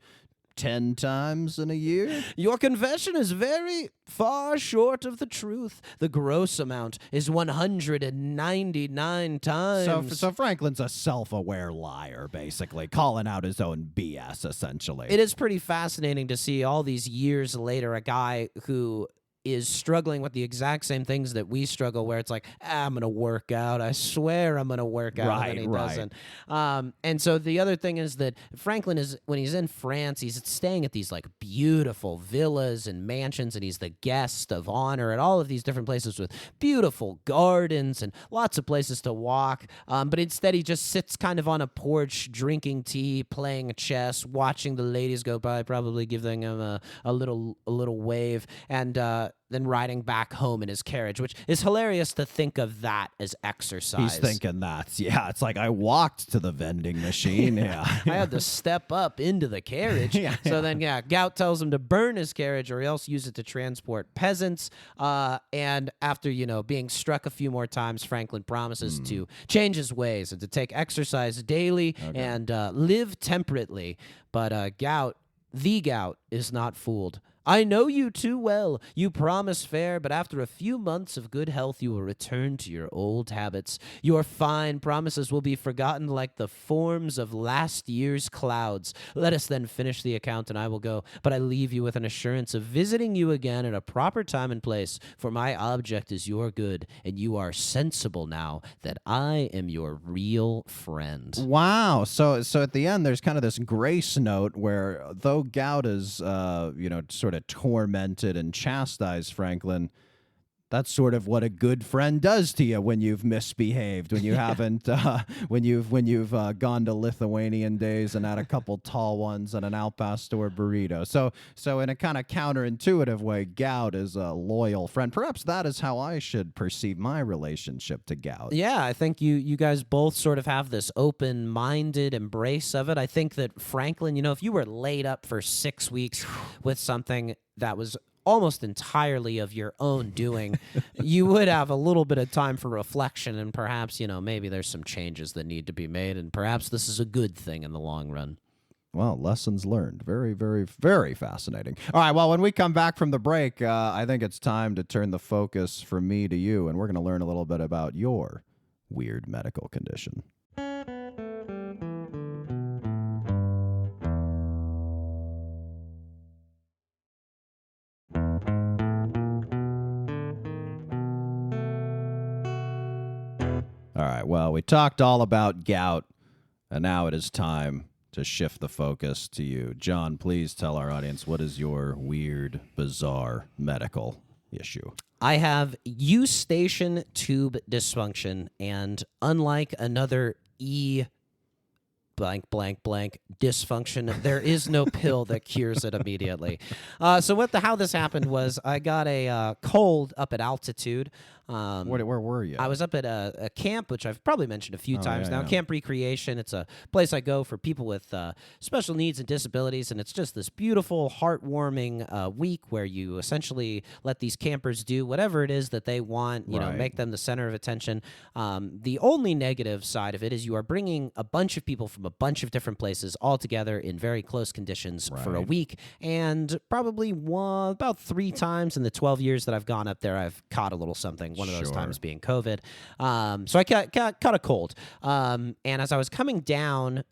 Speaker 2: 10 times in a year.
Speaker 1: Your confession is very far short of the truth. The gross amount is 199 times.
Speaker 2: So Franklin's a self-aware liar, basically, calling out his own BS, essentially.
Speaker 1: It is pretty fascinating to see all these years later a guy who is struggling with the exact same things that we struggle, where it's like, I'm going to work out. I swear I'm going to work out. And he doesn't. And so the other thing is that Franklin is, when he's in France, he's staying at these like beautiful villas and mansions, and he's the guest of honor at all of these different places with beautiful gardens and lots of places to walk. But instead he just sits kind of on a porch, drinking tea, playing chess, watching the ladies go by, probably giving him a little wave, and then riding back home in his carriage, which is hilarious to think of that as exercise.
Speaker 2: He's thinking yeah, it's like I walked to the vending machine. Yeah.
Speaker 1: I had to step up into the carriage. So then, Gout tells him to burn his carriage or else use it to transport peasants. And after, being struck a few more times, Franklin promises to change his ways and to take exercise daily and live temperately. But the Gout, is not fooled. I know you too well. You promise fair, but after a few months of good health, you will return to your old habits. Your fine promises will be forgotten like the forms of last year's clouds. Let us then finish the account, and I will go. But I leave you with an assurance of visiting you again at a proper time and place, for my object is your good, and you are sensible now that I am your real friend.
Speaker 2: Wow. So at the end, there's kind of this grace note where, though Gout is, sort of tormented and chastised Franklin, that's sort of what a good friend does to you when you've misbehaved, when you haven't, when you've gone to Lithuanian days and had a couple tall ones and an al pastor burrito. So in a kind of counterintuitive way, Gout is a loyal friend. Perhaps that is how I should perceive my relationship to Gout.
Speaker 1: Yeah, I think you guys both sort of have this open-minded embrace of it. I think that Franklin, if you were laid up for 6 weeks with something that was almost entirely of your own doing, you would have a little bit of time for reflection, and perhaps, maybe there's some changes that need to be made, and perhaps this is a good thing in the long run.
Speaker 2: Well, lessons learned. Very, very, very fascinating. All right, well, when we come back from the break, I think it's time to turn the focus from me to you, and we're going to learn a little bit about your weird medical condition. All right, well, we talked all about gout, and now it is time to shift the focus to you. John, please tell our audience, what is your weird, bizarre medical issue?
Speaker 1: I have Eustachian Tube Dysfunction, and unlike another blank, blank, blank dysfunction, there is no pill that cures it immediately. So how this happened was I got a cold up at altitude.
Speaker 2: Where were you?
Speaker 1: I was up at a camp, which I've probably mentioned a few times now.
Speaker 2: yeah.
Speaker 1: Camp Recreation. It's a place I go for people with special needs and disabilities, and it's just this beautiful, heartwarming week where you essentially let these campers do whatever it is that they want. You know,
Speaker 2: Right.
Speaker 1: make them the center of attention. The only negative side of it is you are bringing a bunch of people from a bunch of different places all together in very close conditions for a
Speaker 2: Right.
Speaker 1: week, and probably about 3 times in the 12 years that I've gone up there, I've caught a little something. One of those
Speaker 2: Sure.
Speaker 1: times being COVID. So I caught a cold. And as I was coming down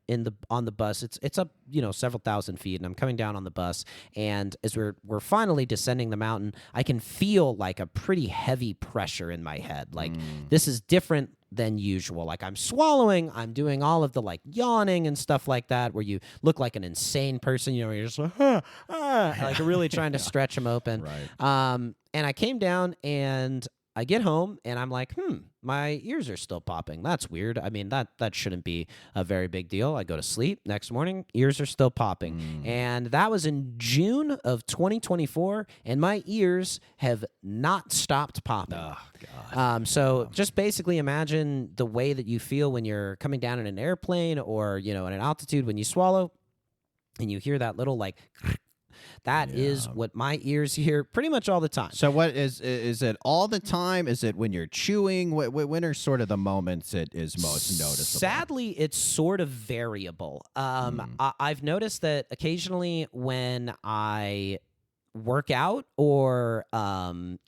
Speaker 1: on the bus, it's up, several thousand feet, and I'm coming down on the bus, and as we're finally descending the mountain, I can feel like a pretty heavy pressure in my head. Like this is different than usual. Like I'm swallowing, I'm doing all of the like yawning and stuff like that, where you look like an insane person, where you're just like, like really trying to stretch them open.
Speaker 2: Right.
Speaker 1: And I came down and I get home and I'm like, my ears are still popping. That's weird. I mean, that shouldn't be a very big deal. I go to sleep. Next morning, ears are still popping. And that was in June of 2024, and my ears have not stopped popping.
Speaker 2: Oh, God.
Speaker 1: So just basically imagine the way that you feel when you're coming down in an airplane or, at an altitude when you swallow and you hear that little like... That is what my ears hear pretty much all the time.
Speaker 2: So what is it all the time? Is it when you're chewing? When are sort of the moments it is most noticeable?
Speaker 1: Sadly, it's sort of variable. I've noticed that occasionally when I work out or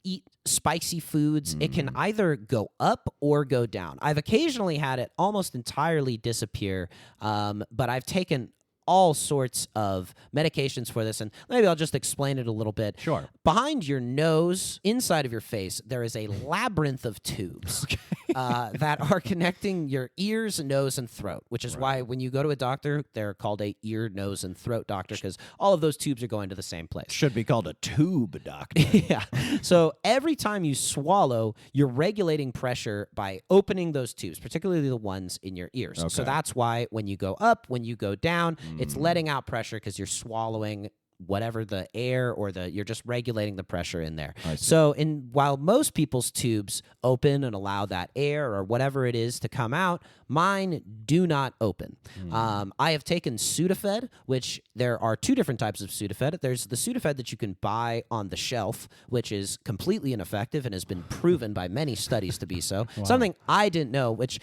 Speaker 1: eat spicy foods, it can either go up or go down. I've occasionally had it almost entirely disappear, but I've taken all sorts of medications for this, and maybe I'll just explain it a little bit.
Speaker 2: Sure.
Speaker 1: Behind your nose, inside of your face, there is a labyrinth of tubes that are connecting your ears, nose, and throat, which is why when you go to a doctor, they're called a ear, nose, and throat doctor, because all of those tubes are going to the same place.
Speaker 2: Should be called a tube doctor.
Speaker 1: Yeah. So every time you swallow, you're regulating pressure by opening those tubes, particularly the ones in your ears. So
Speaker 2: Okay.
Speaker 1: that's why when you go up, when you go down, it's letting out pressure because you're swallowing whatever the air or you're just regulating the pressure in there.
Speaker 2: I see.
Speaker 1: So while most people's tubes open and allow that air or whatever it is to come out, mine do not open. I have taken Sudafed, which there are 2 different types of Sudafed. There's the Sudafed that you can buy on the shelf, which is completely ineffective and has been proven by many studies to be so. Something I didn't know, which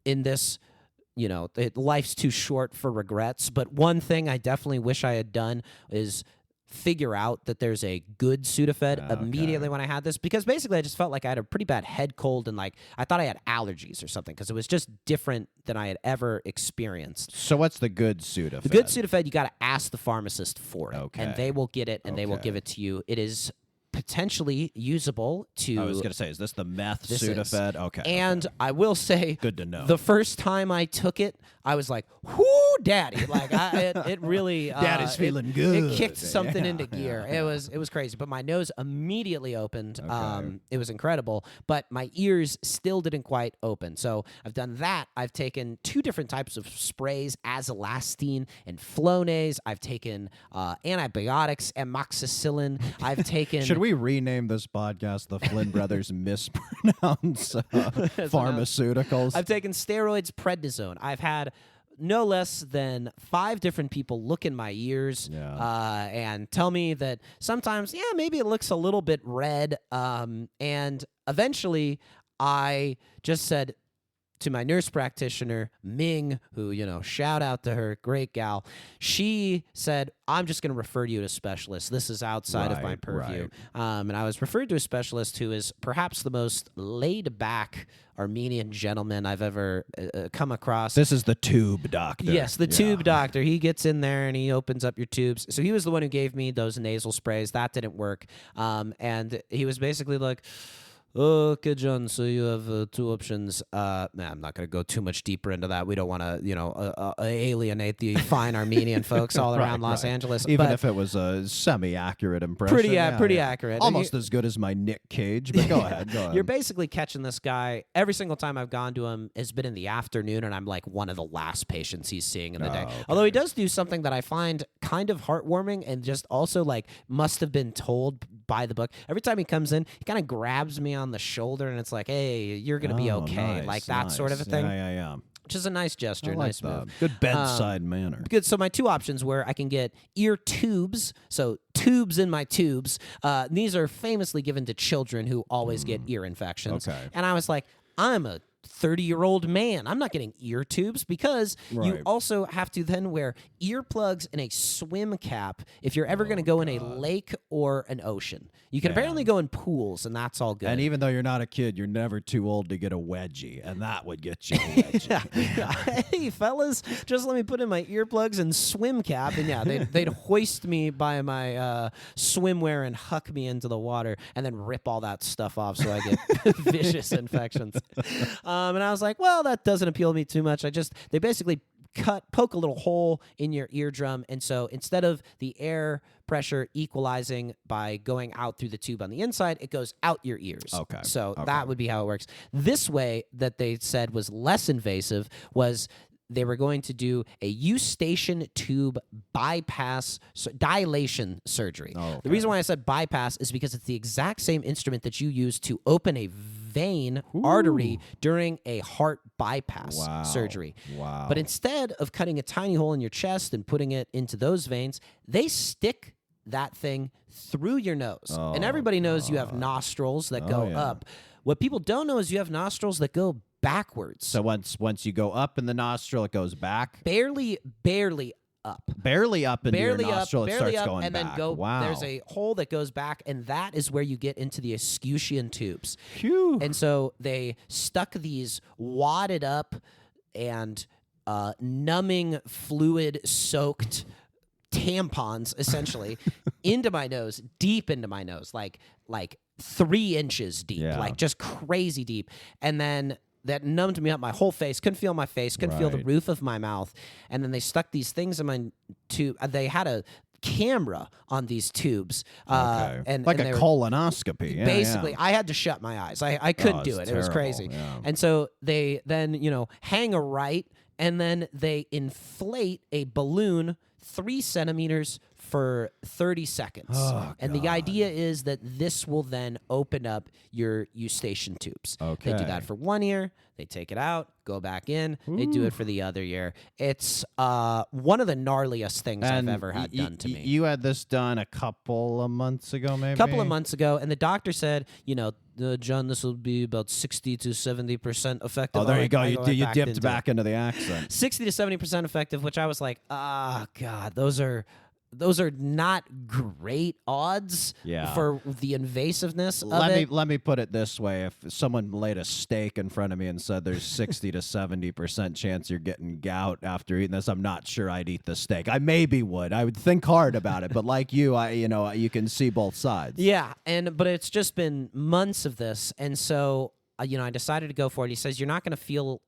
Speaker 1: in this... life's too short for regrets. But one thing I definitely wish I had done is figure out that there's a good Sudafed immediately when I had this, because basically I just felt like I had a pretty bad head cold and like I thought I had allergies or something because it was just different than I had ever experienced.
Speaker 2: So what's the good Sudafed?
Speaker 1: The good Sudafed, you got to ask the pharmacist for it, and
Speaker 2: Okay.
Speaker 1: they will get it and they will
Speaker 2: Okay.
Speaker 1: give it to you. It is potentially usable to...
Speaker 2: I was going to say, is this the meth
Speaker 1: This is.
Speaker 2: Sudafed? Okay.
Speaker 1: And I will say,
Speaker 2: Good to know.
Speaker 1: the first time I took it, I was like, "Whoo, daddy!" Like it really,
Speaker 2: Daddy's feeling
Speaker 1: It
Speaker 2: good.
Speaker 1: kicked something
Speaker 2: Yeah,
Speaker 1: into gear. It was crazy. But my nose immediately opened. It was incredible. But my ears still didn't quite open. So I've done that. I've taken 2 different types of sprays, Azolastine and Flonase. I've taken antibiotics, amoxicillin. I've taken.
Speaker 2: Should we rename this podcast the Flynn Brothers Mispronounce Pharmaceuticals?
Speaker 1: I've taken steroids, prednisone. I've had no less than 5 different people look in my ears and tell me that sometimes, maybe it looks a little bit red. And eventually I just said, to my nurse practitioner, Ming, who, shout out to her, great gal. She said, I'm just going to refer you to a specialist. This is outside of my
Speaker 2: Right,
Speaker 1: purview.
Speaker 2: right.
Speaker 1: And I was referred to a specialist who is perhaps the most laid back Armenian gentleman I've ever come across.
Speaker 2: This is the tube doctor.
Speaker 1: Yes, the tube doctor. He gets in there and he opens up your tubes. So he was the one who gave me those nasal sprays. That didn't work. And he was basically like, okay, John, so you have two options. I'm not going to go too much deeper into that. We don't want to, alienate the fine Armenian folks all around Los Angeles.
Speaker 2: Even
Speaker 1: but
Speaker 2: if it was a semi-accurate impression.
Speaker 1: pretty accurate.
Speaker 2: Almost as good as my Nick Cage, but go ahead.
Speaker 1: You're basically catching this guy. Every single time I've gone to him has been in the afternoon, and I'm like one of the last patients he's seeing in the day.
Speaker 2: okay.
Speaker 1: Although he does do something that I find kind of heartwarming and just also like must have been told by the book. Every time he comes in, he kind of grabs me on the shoulder, and it's like, hey, you're going to be okay. Like that sort of a thing.
Speaker 2: Yeah.
Speaker 1: Which is a nice gesture,
Speaker 2: I like
Speaker 1: nice
Speaker 2: that.
Speaker 1: move.
Speaker 2: Good bedside manner.
Speaker 1: Good. So my two options were I can get ear tubes, so tubes in my tubes. These are famously given to children who always get ear infections.
Speaker 2: Okay.
Speaker 1: And I was like, I'm a 30-year-old man. I'm not getting ear tubes because you
Speaker 2: Right.
Speaker 1: also have to then wear earplugs and a swim cap if you're ever going to go in a lake or an ocean. You can apparently go in pools, and that's all good.
Speaker 2: And even though you're not a kid, you're never too old to get a wedgie, and that would get you a wedgie.
Speaker 1: Hey, fellas, just let me put in my earplugs and swim cap, and yeah, they'd hoist me by my swimwear and huck me into the water, and then rip all that stuff off so I get vicious infections. And I was like, well, that doesn't appeal to me too much. They basically poke a little hole in your eardrum, and so instead of the air pressure equalizing by going out through the tube on the inside, it goes out your ears.
Speaker 2: Okay.
Speaker 1: So
Speaker 2: Okay.
Speaker 1: that would be how it works. This way that they said was less invasive was they were going to do a Eustachian tube bypass dilation surgery.
Speaker 2: okay.
Speaker 1: The reason why I said bypass is because it's the exact same instrument that you use to open a vein artery during a heart bypass
Speaker 2: Wow.
Speaker 1: surgery.
Speaker 2: Wow.
Speaker 1: But instead of cutting a tiny hole in your chest and putting it into those veins, they stick that thing through your nose. And everybody knows you have nostrils that go
Speaker 2: yeah.
Speaker 1: up. What people don't know is you have nostrils that go backwards.
Speaker 2: So once you go up in the nostril, it goes back.
Speaker 1: barely up.
Speaker 2: Barely up into
Speaker 1: Barely
Speaker 2: your
Speaker 1: up,
Speaker 2: nostril, it
Speaker 1: barely
Speaker 2: starts
Speaker 1: up,
Speaker 2: going
Speaker 1: and
Speaker 2: back.
Speaker 1: then go.
Speaker 2: Wow.
Speaker 1: There's a hole that goes back, and that is where you get into the Eustachian tubes.
Speaker 2: Phew.
Speaker 1: And so they stuck these wadded up and numbing fluid-soaked tampons, essentially, into my nose, deep into my nose, like 3 inches deep,
Speaker 2: Yeah.
Speaker 1: like just crazy deep. And then that numbed me up my whole face. Couldn't feel my face. Couldn't feel the
Speaker 2: Right.
Speaker 1: roof of my mouth. And then they stuck these things in my tube. They had a camera on these tubes.
Speaker 2: Okay.
Speaker 1: And
Speaker 2: like
Speaker 1: and
Speaker 2: a
Speaker 1: they were-
Speaker 2: colonoscopy. Yeah,
Speaker 1: basically,
Speaker 2: yeah.
Speaker 1: I had to shut my eyes. I couldn't do
Speaker 2: it's
Speaker 1: it. It was
Speaker 2: terrible,
Speaker 1: crazy.
Speaker 2: yeah.
Speaker 1: And so they then, hang a right, and then they inflate a balloon 3 centimeters for 30 seconds.
Speaker 2: Oh,
Speaker 1: and the idea is that this will then open up your Eustachian tubes. They do
Speaker 2: Okay.
Speaker 1: that for one ear. They take it out, go back in. They do it for the other ear. It's one of the gnarliest things
Speaker 2: And
Speaker 1: I've ever had done to me.
Speaker 2: You had this done a couple of months ago, maybe?
Speaker 1: A couple of months ago, and the doctor said, John, this will be about 60 to 70% effective.
Speaker 2: Oh, there
Speaker 1: I
Speaker 2: you go.
Speaker 1: I
Speaker 2: You
Speaker 1: went
Speaker 2: dipped
Speaker 1: into
Speaker 2: back into the accent.
Speaker 1: 60 to 70% effective, which I was like, God, those are not great odds
Speaker 2: Yeah.
Speaker 1: for the invasiveness of it.
Speaker 2: Let me put it this way: if someone laid a steak in front of me and said there's 60 to 70% chance you're getting gout after eating this, I'm not sure I'd eat the steak. I maybe would. I would think hard about it, but like you, you can see both sides.
Speaker 1: Yeah, but it's just been months of this, and so I decided to go for it. He says you're not going to feel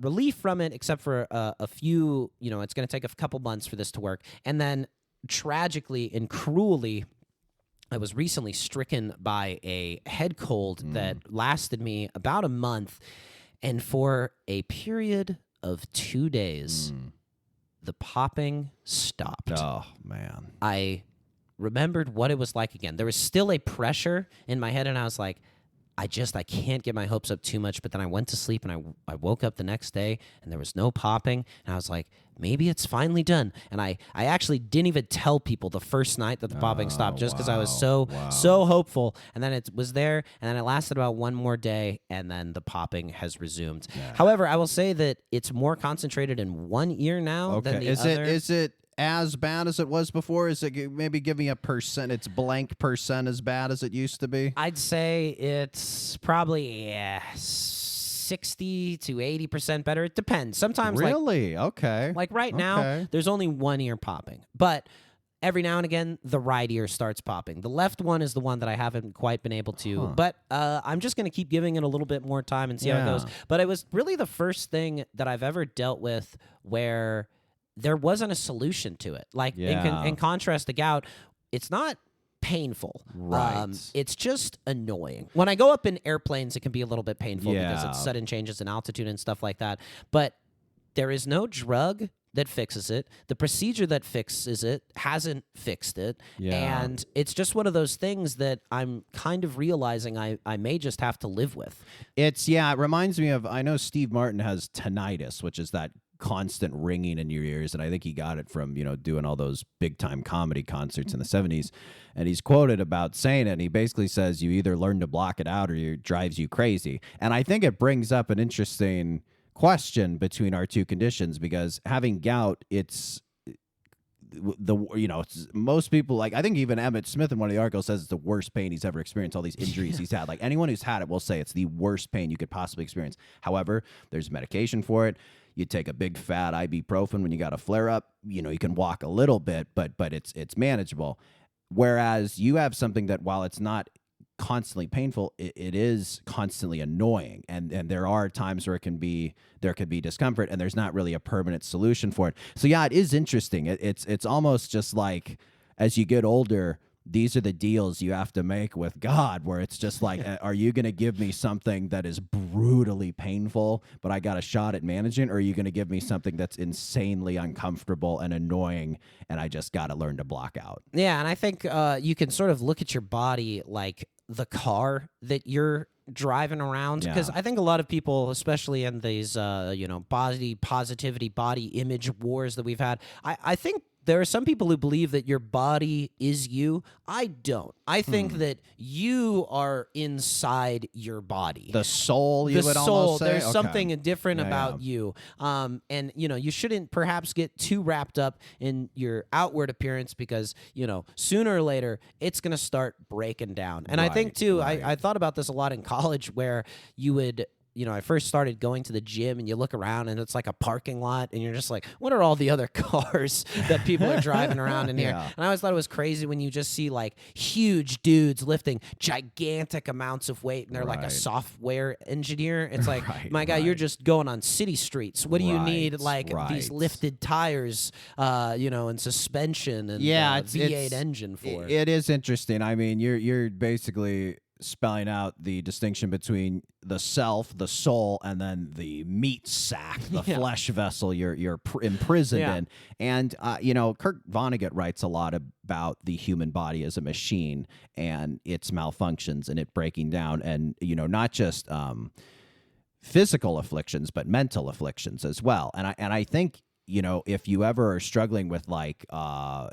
Speaker 1: relief from it, except for a few. It's going to take a couple months for this to work, and then tragically and cruelly, I was recently stricken by a head cold that lasted me about a month, and for a period of 2 days, the popping stopped.
Speaker 2: Oh man.
Speaker 1: I remembered what it was like again. There was still a pressure in my head, and I was like, I can't get my hopes up too much. But then I went to sleep and I woke up the next day and there was no popping. And I was like, maybe it's finally done. And I actually didn't even tell people the first night that the popping stopped just because I was so hopeful. And then it was there. And then it lasted about one more day. And then the popping has resumed. Yeah. However, I will say that it's more concentrated in one ear now than the other.
Speaker 2: Is it as bad as it was before? Is it maybe give me a percent? It's blank percent as bad as it used to be?
Speaker 1: I'd say it's probably 60 to 80% better. It depends. Sometimes,
Speaker 2: really, okay.
Speaker 1: Like right now, there's only one ear popping, but every now and again, the right ear starts popping. The left one is the one that I haven't quite been able to, but I'm just going to keep giving it a little bit more time and see how it goes. But it was really the first thing that I've ever dealt with where there wasn't a solution to it. Like in contrast to gout, it's not painful.
Speaker 2: Right.
Speaker 1: It's just annoying. When I go up in airplanes, it can be a little bit painful because it's sudden changes in altitude and stuff like that. But there is no drug that fixes it. The procedure that fixes it hasn't fixed it. Yeah. And it's just one of those things that I'm kind of realizing I may just have to live with.
Speaker 2: It reminds me of, I know Steve Martin has tinnitus, which is that constant ringing in your ears, and I think he got it from doing all those big time comedy concerts in the 70s. And he's quoted about saying it, and he basically says you either learn to block it out or it drives you crazy. And I think it brings up an interesting question between our two conditions, because having gout, it's most people, like, I think even Emmett Smith in one of the articles says it's the worst pain he's ever experienced. All these injuries he's had, like anyone who's had it will say it's the worst pain you could possibly experience. However, there's medication for it. You take a big fat ibuprofen when you got a flare up. You can walk a little bit, but it's manageable. Whereas you have something that, while it's not constantly painful, it is constantly annoying, and there are times where there could be discomfort, and there's not really a permanent solution for it. So yeah, it is interesting. It's almost just like, as you get older, these are the deals you have to make with God, where it's just like, are you going to give me something that is brutally painful, but I got a shot at managing, or are you going to give me something that's insanely uncomfortable and annoying, and I just got to learn to block out?
Speaker 1: Yeah, and I think you can sort of look at your body like the car that you're driving around, because I think a lot of people, especially in these body positivity, body image wars that we've had, I think there are some people who believe that your body is you. I don't. I think that you are inside your body.
Speaker 2: The soul, you would almost say?
Speaker 1: There's something different about you. And, you shouldn't perhaps get too wrapped up in your outward appearance, because, sooner or later, it's going to start breaking down. And I think, too, I thought about this a lot in college, where you would... I first started going to the gym, and you look around and it's like a parking lot, and you're just like, what are all the other cars that people are driving around in here? And I always thought it was crazy when you just see like huge dudes lifting gigantic amounts of weight, and they're like a software engineer. It's like, my guy, you're just going on city streets. What do you need? Like these lifted tires, and suspension and V8 engine for?
Speaker 2: It is interesting. I mean, you're basically spelling out the distinction between the self, the soul, and then the meat sack, the flesh vessel you're imprisoned in. And Kurt Vonnegut writes a lot about the human body as a machine and its malfunctions and it breaking down, and not just physical afflictions, but mental afflictions as well. And I think if you ever are struggling with like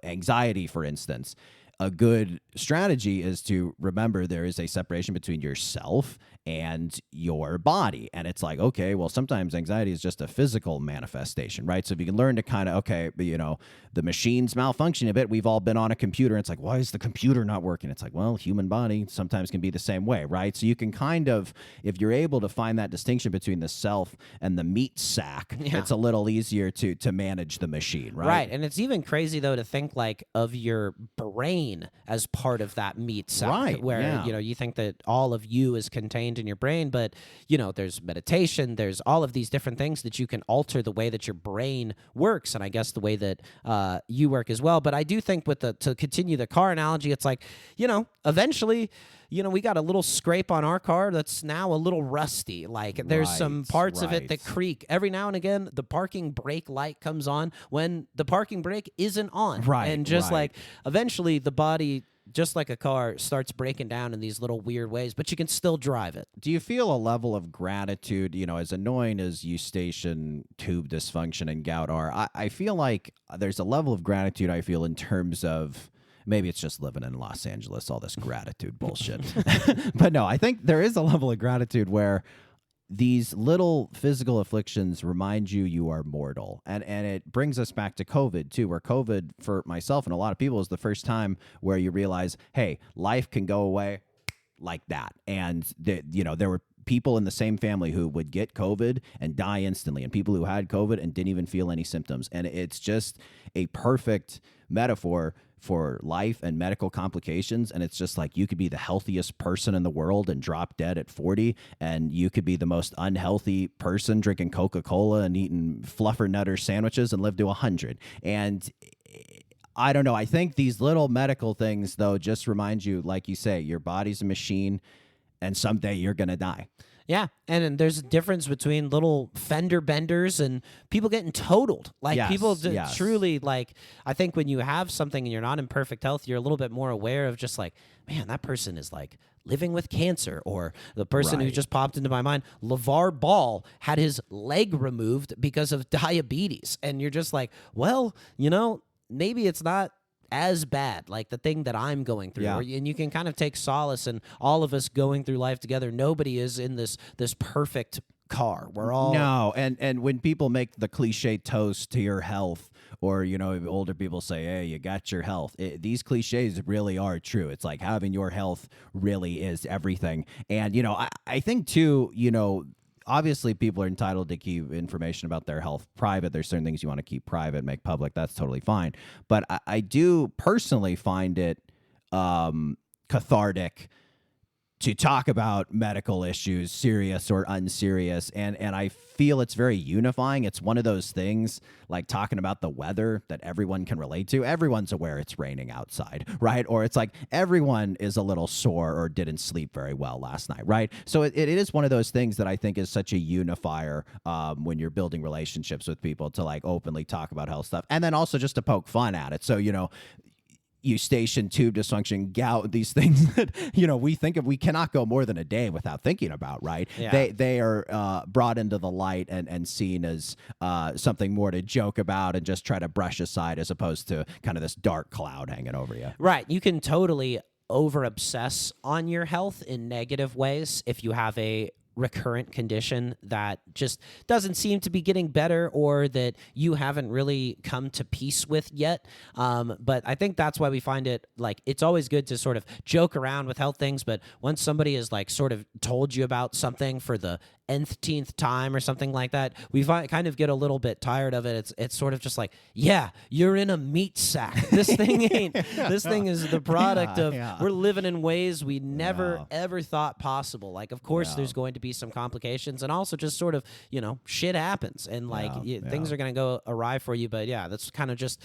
Speaker 2: anxiety, for instance, a good strategy is to remember there is a separation between yourself and your body. And it's like, okay, well, sometimes anxiety is just a physical manifestation, right? So if you can learn to kind of, the machine's malfunctioning a bit. We've all been on a computer, and it's like, why is the computer not working? It's like, well, human body sometimes can be the same way, right? So you can kind of, if you're able to find that distinction between the self and the meat sack, it's a little easier to manage the machine, right?
Speaker 1: Right. And it's even crazy, though, to think like of your brain as part of that meat sack,
Speaker 2: right?
Speaker 1: Where, you think that all of you is contained in your brain, but, there's meditation, there's all of these different things that you can alter the way that your brain works, and I guess the way that you work as well. But I do think to continue the car analogy, it's like, eventually, we got a little scrape on our car that's now a little rusty. Like there's some parts of it that creak. Every now and again, the parking brake light comes on when the parking brake isn't on.
Speaker 2: Right.
Speaker 1: And just like eventually the body just like a car, starts breaking down in these little weird ways, but you can still drive it.
Speaker 2: Do you feel a level of gratitude, as annoying as Eustachian Tube Dysfunction and Gout are? I feel like there's a level of gratitude I feel in terms of, maybe it's just living in Los Angeles, all this gratitude bullshit. But no, I think there is a level of gratitude where these little physical afflictions remind you are mortal. And it brings us back to COVID, too, where COVID, for myself and a lot of people, is the first time where you realize, hey, life can go away like that. And, there were people in the same family who would get COVID and die instantly, and people who had COVID and didn't even feel any symptoms. And it's just a perfect metaphor for life and medical complications. And it's just like, you could be the healthiest person in the world and drop dead at 40, and you could be the most unhealthy person drinking Coca-Cola and eating fluffernutter sandwiches and live to 100. And I don't know. I think these little medical things, though, just remind you, like you say, your body's a machine, and someday you're going to die.
Speaker 1: Yeah, and there's a difference between little fender benders and people getting totaled. Like,
Speaker 2: Yes,
Speaker 1: people
Speaker 2: yes.
Speaker 1: truly, like, I think when you have something and you're not in perfect health, you're a little bit more aware of just like, man, that person is like living with cancer. Or the person who
Speaker 2: Right.
Speaker 1: just popped into my mind, LeVar Ball, had his leg removed because of diabetes. And you're just like, well, maybe it's not as bad, like the thing that I'm going through.
Speaker 2: Yeah.
Speaker 1: And you can kind of take solace in all of us going through life together. Nobody is in this perfect car. We're all
Speaker 2: No, and when people make the cliche toast to your health, or older people say, hey, you got your health, these cliches really are true. It's like having your health really is everything. And I think too, obviously people are entitled to keep information about their health private. There's certain things you want to keep private, make public. That's totally fine. But I do personally find it cathartic to talk about medical issues, serious or unserious, and I feel it's very unifying. It's one of those things, like talking about the weather, that everyone can relate to. Everyone's aware it's raining outside, right? Or it's like everyone is a little sore or didn't sleep very well last night, right? So it is one of those things that I think is such a unifier when you're building relationships with people, to like openly talk about health stuff, and then also just to poke fun at it. So Eustachian Tube Dysfunction, Gout, these things that we think of, we cannot go more than a day without thinking about, right?
Speaker 1: Yeah.
Speaker 2: They are brought into the light and seen as something more to joke about and just try to brush aside, as opposed to kind of this dark cloud hanging over you.
Speaker 1: Right. You can totally over obsess on your health in negative ways if you have a recurrent condition that just doesn't seem to be getting better, or that you haven't really come to peace with yet. But I think that's why we find it, like, it's always good to sort of joke around with health things, but once somebody has like sort of told you about something for the nth time or something like that, we kind of get a little bit tired of it. It's sort of just like, yeah, you're in a meat sack. This thing ain't. This thing is the product of.
Speaker 2: yeah.
Speaker 1: We're living in ways we never ever thought possible. Like, of course, there's going to be some complications, and also just sort of shit happens, and like things are going to go awry for you. But yeah, that's kind of just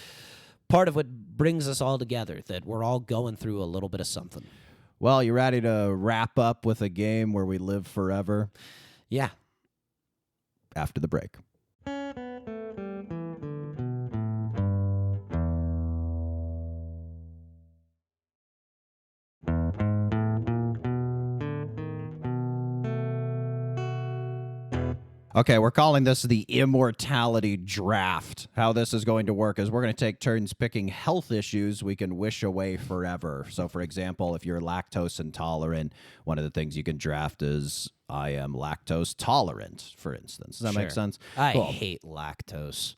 Speaker 1: part of what brings us all together. That we're all going through a little bit of something.
Speaker 2: Well, you ready to wrap up with a game where we live forever?
Speaker 1: Yeah.
Speaker 2: After the break. Okay, we're calling this the Immortality Draft. How this is going to work is we're going to take turns picking health issues we can wish away forever. So, for example, if you're lactose intolerant, one of the things you can draft is, I am lactose tolerant, for instance. Does that make sense?
Speaker 1: I
Speaker 2: Cool.
Speaker 1: hate lactose.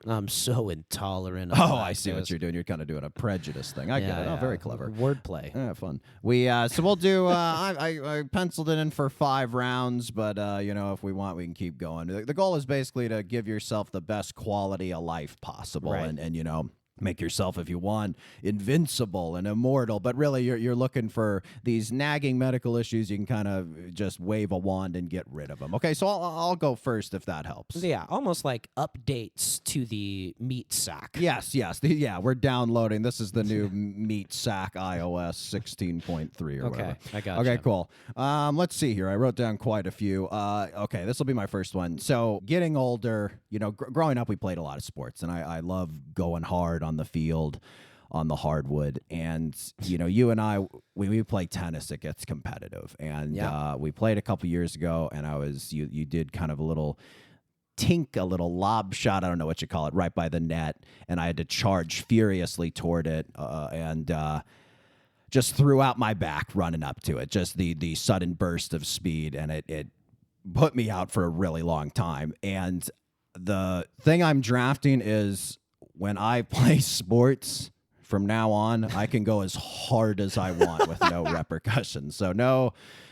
Speaker 1: I'm so intolerant of
Speaker 2: Oh, I see what
Speaker 1: lactose.
Speaker 2: you're doing. You're kind of doing a prejudice thing. I get it. Oh, very clever.
Speaker 1: Wordplay.
Speaker 2: Yeah, fun. We so we'll do. I penciled it in for 5 rounds, but if we want, we can keep going. The goal is basically to give yourself the best quality of life possible,
Speaker 1: Right.
Speaker 2: and make yourself, if you want, invincible and immortal. But really, you're looking for these nagging medical issues. You can kind of just wave a wand and get rid of them. Okay, so I'll go first if that helps.
Speaker 1: Yeah, almost like updates to the meat sack.
Speaker 2: Yes. Yeah, we're downloading. This is the new Meat Sack iOS 16.3 or whatever.
Speaker 1: I got
Speaker 2: Okay, cool. Let's see here. I wrote down quite a few. Okay, this will be my first one. So, getting older, growing up, we played a lot of sports, and I love going hard on the field. on the hardwood. And, you know, you and I, when we play tennis, it gets competitive. And we played a couple years ago, and you did kind of a little lob shot, I don't know what you call it, right by the net, and I had to charge furiously toward it, and just threw out my back running up to it, just the sudden burst of speed, and it put me out for a really long time. And the thing I'm drafting is, when I play sports from now on, I can go as hard as I want with no repercussions. So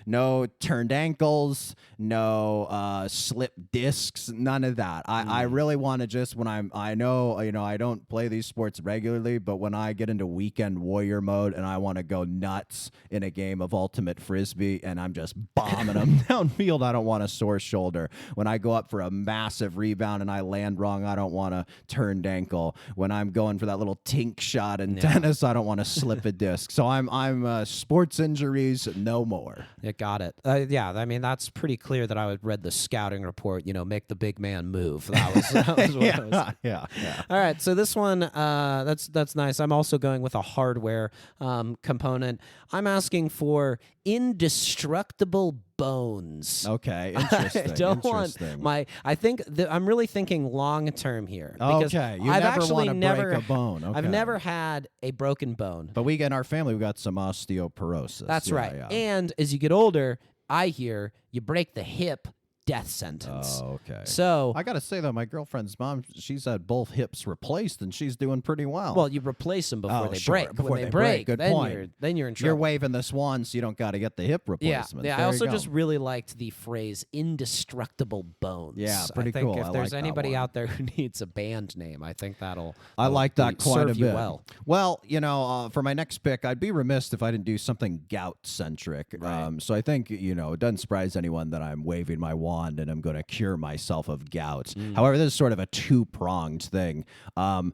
Speaker 2: no turned ankles, no slip discs, none of that. I really want to just, when I know, you know, I don't play these sports regularly, but when I get into weekend warrior mode and I want to go nuts in a game of ultimate frisbee and I'm just bombing them downfield, I don't want a sore shoulder. When I go up for a massive rebound and I land wrong, I don't want a turned ankle. When I'm going for that little tink shot in tennis, I don't want to slip a disc. So I'm sports injuries, no more.
Speaker 1: Yeah, got it. Yeah, I mean, that's pretty clear that I would read the scouting report, you know, make the big man move. That was what it was.
Speaker 2: Yeah.
Speaker 1: All right, so this one, that's nice. I'm also going with a hardware component. I'm asking for indestructible bones.
Speaker 2: Okay, interesting.
Speaker 1: I don't want I'm really thinking long term here. Because
Speaker 2: okay, you
Speaker 1: I've
Speaker 2: never
Speaker 1: actually
Speaker 2: want to break a bone. Okay.
Speaker 1: I've never had a broken bone.
Speaker 2: But we in our family, we got some osteoporosis.
Speaker 1: That's right.
Speaker 2: Yeah.
Speaker 1: And as you get older, I hear you break the hip, death sentence.
Speaker 2: Oh, okay.
Speaker 1: So
Speaker 2: I got to say, though, my girlfriend's mom, she's had both hips replaced, and she's doing pretty well.
Speaker 1: Well, you replace them before they break.
Speaker 2: Before
Speaker 1: when they break,
Speaker 2: Good
Speaker 1: then
Speaker 2: point.
Speaker 1: Then you're in trouble.
Speaker 2: You're waving the swan, so you don't got to get the hip replacement.
Speaker 1: Yeah.
Speaker 2: There
Speaker 1: I also
Speaker 2: you go.
Speaker 1: just really liked the phrase "indestructible bones."
Speaker 2: Yeah, pretty
Speaker 1: I think
Speaker 2: cool.
Speaker 1: If
Speaker 2: I
Speaker 1: there's
Speaker 2: like that
Speaker 1: anybody
Speaker 2: one.
Speaker 1: out there who needs a band name, I think that'll.
Speaker 2: I like that quite a
Speaker 1: serve you
Speaker 2: bit.
Speaker 1: well.
Speaker 2: Well, you know, for my next pick, I'd be remiss if I didn't do something gout centric.
Speaker 1: Right.
Speaker 2: So I think, you know, it doesn't surprise anyone that I'm waving my wand and I'm going to cure myself of gout. However, this is sort of a two-pronged thing. In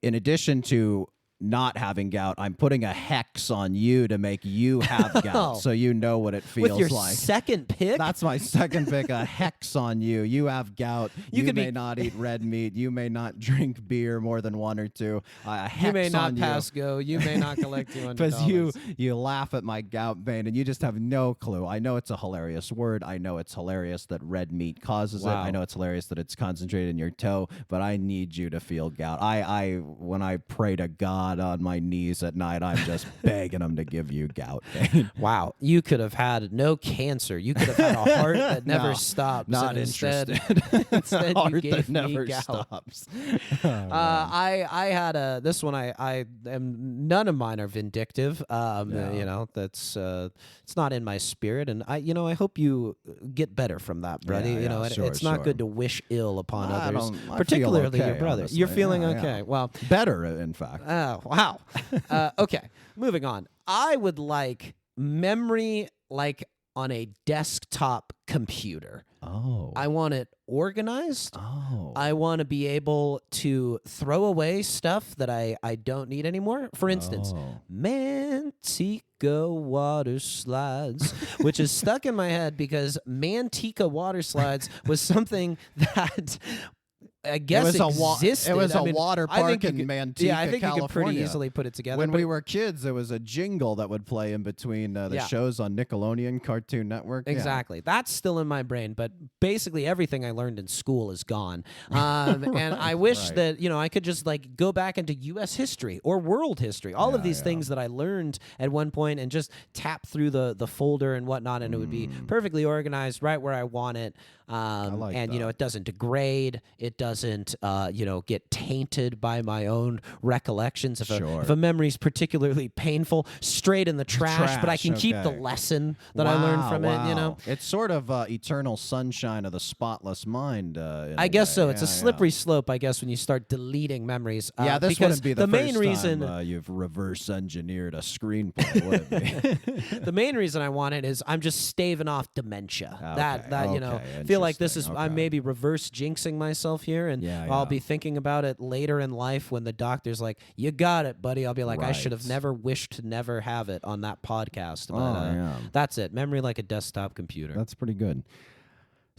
Speaker 2: addition to not having gout, I'm putting a hex on you to make you have gout, so you know what it feels
Speaker 1: With your
Speaker 2: like.
Speaker 1: second pick?
Speaker 2: That's my second pick, a hex on you. You have gout. You may not eat red meat. You may not drink beer more than one or two. A hex
Speaker 1: You may not
Speaker 2: on
Speaker 1: pass go. You may not collect $200.
Speaker 2: Because you laugh at my gout bane and you just have no clue. I know it's a hilarious word. I know it's hilarious that red meat causes it. I know it's hilarious that it's concentrated in your toe, but I need you to feel gout. When I pray to God on my knees at night, I'm just begging him to give you gout bane.
Speaker 1: Wow, you could have had no cancer. You could have had a heart that never stops.
Speaker 2: Not
Speaker 1: and
Speaker 2: interested.
Speaker 1: Instead,
Speaker 2: Heart
Speaker 1: you gave
Speaker 2: that never
Speaker 1: me gout.
Speaker 2: stops.
Speaker 1: I had this one. I am, none of mine are vindictive. You know, that's it's not in my spirit, and I hope you get better from that, buddy. You know, it's not good to wish ill upon others,
Speaker 2: I
Speaker 1: particularly
Speaker 2: feel okay,
Speaker 1: your brother.
Speaker 2: honestly.
Speaker 1: You're feeling
Speaker 2: Yeah,
Speaker 1: okay.
Speaker 2: yeah.
Speaker 1: Well,
Speaker 2: Better, in fact.
Speaker 1: oh wow. Okay, moving on. I would like memory like on a desktop computer.
Speaker 2: Oh.
Speaker 1: I want it organized.
Speaker 2: Oh.
Speaker 1: I want to be able to throw away stuff that I don't need anymore. For instance, Manteca water slides, which is stuck in my head because Manteca water slides was something that I guess existed.
Speaker 2: It was
Speaker 1: I
Speaker 2: a
Speaker 1: mean,
Speaker 2: water
Speaker 1: I think
Speaker 2: park
Speaker 1: you
Speaker 2: in
Speaker 1: could-
Speaker 2: Manteca,
Speaker 1: Yeah, I think
Speaker 2: California.
Speaker 1: you could pretty easily put it together.
Speaker 2: When
Speaker 1: but
Speaker 2: we were kids, there was a jingle that would play in between the shows on Nickelodeon Cartoon Network. Yeah.
Speaker 1: Exactly. That's still in my brain, but basically everything I learned in school is gone. And I wish that, I could just like go back into U.S. history or world history, all of these things that I learned at one point and just tap through the folder and whatnot, and it would be perfectly organized right where I want it.
Speaker 2: like
Speaker 1: and,
Speaker 2: that.
Speaker 1: it doesn't degrade. It doesn't, get tainted by my own recollections. If a memory's particularly painful, straight in the trash, but I can keep the lesson that I learned from it,
Speaker 2: It's sort of eternal sunshine of the spotless mind.
Speaker 1: I guess so. It's a slippery slope, I guess, when you start deleting memories.
Speaker 2: Yeah, this
Speaker 1: because
Speaker 2: wouldn't be the
Speaker 1: main
Speaker 2: first
Speaker 1: reason
Speaker 2: time you've reverse engineered a screenplay, would it be?
Speaker 1: the main reason I want it is I'm just staving off dementia.
Speaker 2: Okay,
Speaker 1: feel like this is
Speaker 2: interesting,
Speaker 1: I'm
Speaker 2: okay.
Speaker 1: maybe reverse jinxing myself here, and I'll be thinking about it later in life when the doctor's like, "You got it, buddy." I'll be like, "I should have never wished to never have it on that podcast." But that's it. Memory like a desktop computer.
Speaker 2: That's pretty good.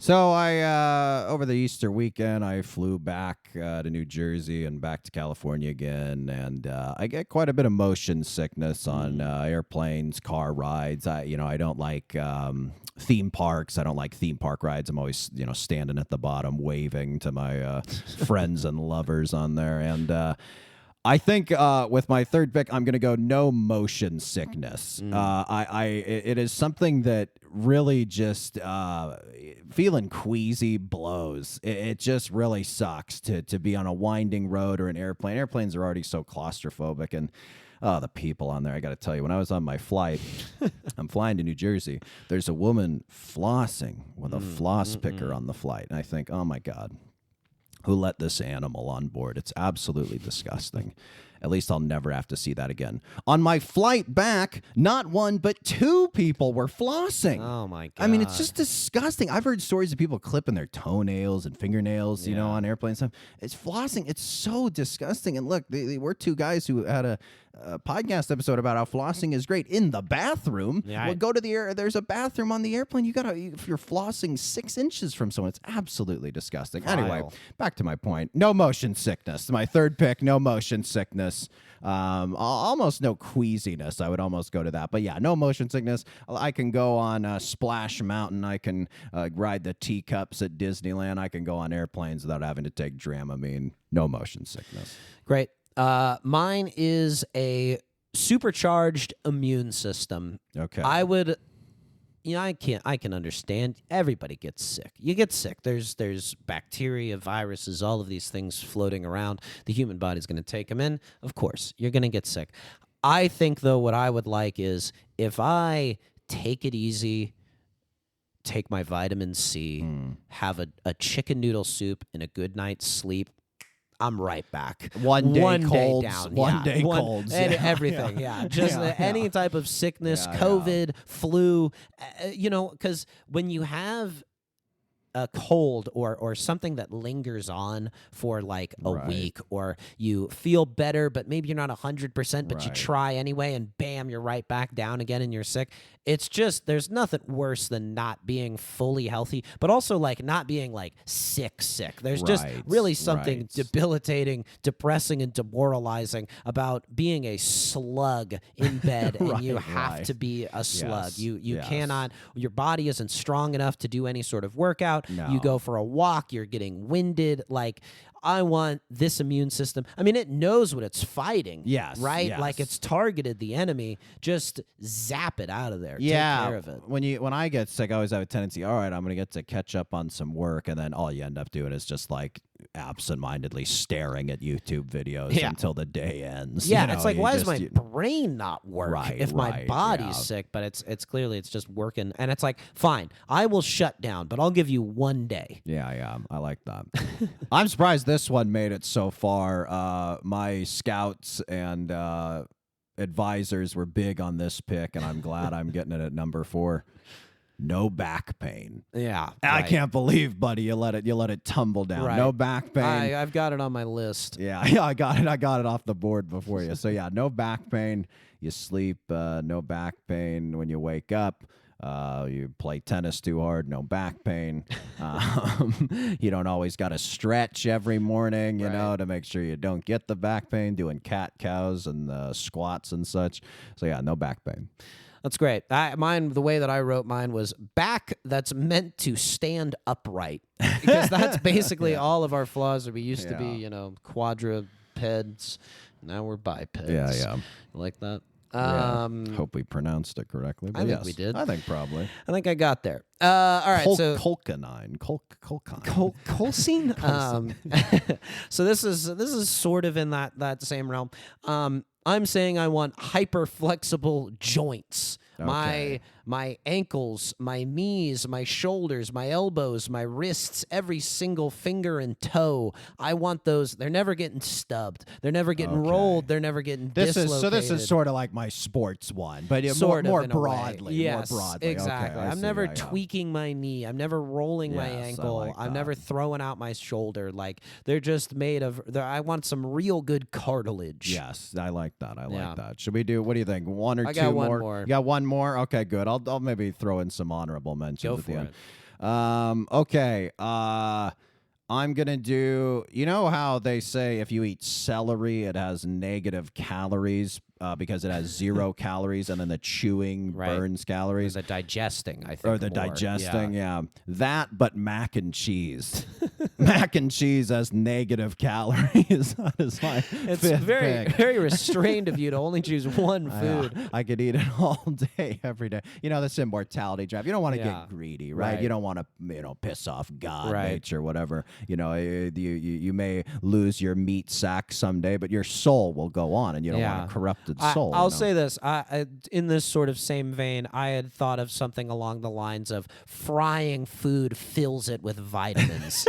Speaker 2: So I over the Easter weekend, I flew back to New Jersey and back to California again, and I get quite a bit of motion sickness on airplanes, car rides. I don't like theme parks. I don't like theme park rides. I'm always standing at the bottom waving to my friends and lovers on there, and I think with my third pick, I'm going to go no motion sickness. It is something that really just feeling queasy blows. It just really sucks to be on a winding road or an airplane. Airplanes are already so claustrophobic, and the people on there. I got to tell you, when I was on my flight, I'm flying to New Jersey. There's a woman flossing with a floss picker on the flight, and I think, oh my God. Who let this animal on board? It's absolutely disgusting. At least I'll never have to see that again. On my flight back, not one, but two people were flossing.
Speaker 1: Oh, my God.
Speaker 2: I mean, it's just disgusting. I've heard stories of people clipping their toenails and fingernails, on airplanes. It's flossing. It's so disgusting. And look, we're two guys who had a podcast episode about how flossing is great in the bathroom.
Speaker 1: Yeah,
Speaker 2: well, go to the air. There's a bathroom on the airplane. If you're flossing 6 inches from someone, it's absolutely disgusting.
Speaker 1: Vile.
Speaker 2: Anyway, back to my point. No motion sickness. My third pick, no motion sickness. Almost no queasiness. I would almost go to that. But yeah, no motion sickness. I can go on Splash Mountain. I can ride the teacups at Disneyland. I can go on airplanes without having to take Dramamine. No motion sickness.
Speaker 1: Great. Mine is a supercharged immune system.
Speaker 2: Okay.
Speaker 1: I would, I can understand. Everybody gets sick. You get sick. There's bacteria, viruses, all of these things floating around. The human body's going to take them in. Of course, you're going to get sick. I think, though, what I would like is if I take it easy, take my vitamin C, have a chicken noodle soup and a good night's sleep, I'm right back.
Speaker 2: One day colds,
Speaker 1: day down.
Speaker 2: one day colds.
Speaker 1: And
Speaker 2: Yeah.
Speaker 1: everything, Just any type of sickness, COVID, flu, because when you have a cold or something that lingers on for like a week, or you feel better, but maybe you're not 100%, but you try anyway, and bam, you're right back down again and you're sick. It's just, there's nothing worse than not being fully healthy, but also like not being like sick. There's just really something debilitating, depressing, and demoralizing about being a slug in bed, and you have to be a slug. You cannot, your body isn't strong enough to do any sort of workout.
Speaker 2: No.
Speaker 1: You go for a walk, you're getting winded. Like, I want this immune system. I mean, it knows what it's fighting.
Speaker 2: Yes.
Speaker 1: Right?
Speaker 2: Yes.
Speaker 1: Like, it's targeted the enemy. Just zap it out of there.
Speaker 2: Yeah.
Speaker 1: Take care of it.
Speaker 2: When I get sick, I always have a tendency, all right, I'm going to get to catch up on some work, and then all you end up doing is just like absentmindedly staring at YouTube videos until the day ends.
Speaker 1: Yeah, it's like, why does my brain not work if my
Speaker 2: right,
Speaker 1: body's sick? But it's clearly it's just working, and it's like, fine, I will shut down, but I'll give you one day.
Speaker 2: Yeah, I like that. I'm surprised this one made it so far. My scouts and advisors were big on this pick, and I'm glad I'm getting it at number 4. No back pain.
Speaker 1: Yeah,
Speaker 2: I can't believe, buddy, you let it tumble down.
Speaker 1: Right.
Speaker 2: No back pain.
Speaker 1: I've got it on my list.
Speaker 2: Yeah, I got it off the board before you. So yeah, no back pain. You sleep, no back pain when you wake up. You play tennis too hard, no back pain. You don't always got to stretch every morning, you know, to make sure you don't get the back pain, doing cat cows and squats and such. So yeah, no back pain.
Speaker 1: That's great. The way that I wrote mine was back that's meant to stand upright, because that's basically all of our flaws. We used to be, quadrupeds. Now we're bipeds.
Speaker 2: Yeah.
Speaker 1: You like that?
Speaker 2: Hope we pronounced it correctly. But
Speaker 1: I think we did.
Speaker 2: I think probably.
Speaker 1: I think I got there. All right, so
Speaker 2: colchicine.
Speaker 1: Colcine. So this is sort of in that same realm. I'm saying I want hyper flexible joints.
Speaker 2: Okay.
Speaker 1: My ankles, my knees, my shoulders, my elbows, my wrists, every single finger and toe. I want those. They're never getting stubbed. They're never getting rolled. They're never getting dislocated.
Speaker 2: This is sort of like my sports one, but more broadly.
Speaker 1: Yes,
Speaker 2: more broadly.
Speaker 1: exactly.
Speaker 2: Okay,
Speaker 1: I'm never tweaking my knee. I'm never rolling my
Speaker 2: Yes, I
Speaker 1: ankle.
Speaker 2: like
Speaker 1: I'm
Speaker 2: that.
Speaker 1: never throwing out my shoulder. Like, they're just made of. I want some real good cartilage.
Speaker 2: Yes, I like that. I like that. Should we do? What do you think? One or
Speaker 1: I
Speaker 2: two
Speaker 1: got
Speaker 2: more?
Speaker 1: one more.
Speaker 2: You got one more? Okay, good. I'll maybe throw in some honorable mentions
Speaker 1: Go
Speaker 2: at the
Speaker 1: for
Speaker 2: end.
Speaker 1: it.
Speaker 2: Okay. I'm going to do, you know how they say if you eat celery, it has negative calories because it has 0 calories, and then the chewing
Speaker 1: Right.
Speaker 2: burns calories.
Speaker 1: The digesting, I think.
Speaker 2: Or the
Speaker 1: more.
Speaker 2: digesting, yeah. That, but mac and cheese. Mac and cheese has negative calories. That is my
Speaker 1: It's
Speaker 2: fifth
Speaker 1: very,
Speaker 2: pick.
Speaker 1: very restrained of you to only choose one food.
Speaker 2: I could eat it all day, every day. You know, that's Immortality Draft. You don't want to
Speaker 1: Yeah.
Speaker 2: get greedy, right?
Speaker 1: Right.
Speaker 2: You don't want to, piss off God,
Speaker 1: Right.
Speaker 2: nature, whatever. You know, you may lose your meat sack someday, but your soul will go on, and you don't want a corrupted soul.
Speaker 1: I'll
Speaker 2: you know?
Speaker 1: say this. In this sort of same vein, I had thought of something along the lines of frying food fills it with vitamins.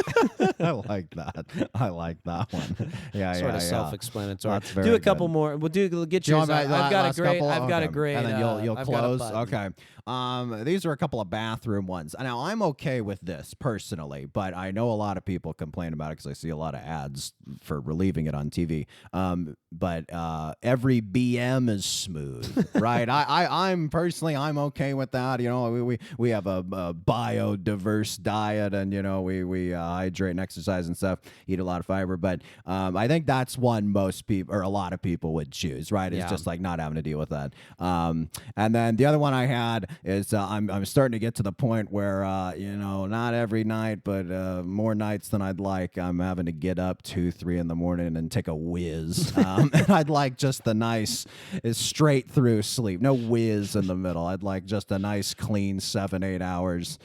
Speaker 2: I like that. I like that one. Yeah,
Speaker 1: Sort
Speaker 2: yeah,
Speaker 1: of
Speaker 2: yeah.
Speaker 1: self-explanatory.
Speaker 2: That's very
Speaker 1: Do a couple
Speaker 2: good.
Speaker 1: more. We'll get
Speaker 2: Do you
Speaker 1: yours.
Speaker 2: want my
Speaker 1: I've got a
Speaker 2: last
Speaker 1: great.
Speaker 2: couple?
Speaker 1: I've got a
Speaker 2: Okay.
Speaker 1: great.
Speaker 2: And then you'll
Speaker 1: I've got a
Speaker 2: close.
Speaker 1: button.
Speaker 2: Okay. These are a couple of bathroom ones. Now I'm okay with this personally, but I know a lot of people complain about it because I see a lot of ads for relieving it on TV. But every BM is smooth, right? I'm personally okay with that. You know, we have a biodiverse diet, and you know we hydrate and exercise and stuff, eat a lot of fiber. But I think that's one most people or a lot of people would choose, right? It's
Speaker 1: Yeah.
Speaker 2: just like not having to deal with that. And then the other one I had is I'm starting to get to the point where not every night, but more nights than I'd like, I'm having to get up 2-3 in the morning and take a whiz. And I'd like just the nice straight through sleep, no whiz in the middle. I'd like just a nice clean 7-8 hours,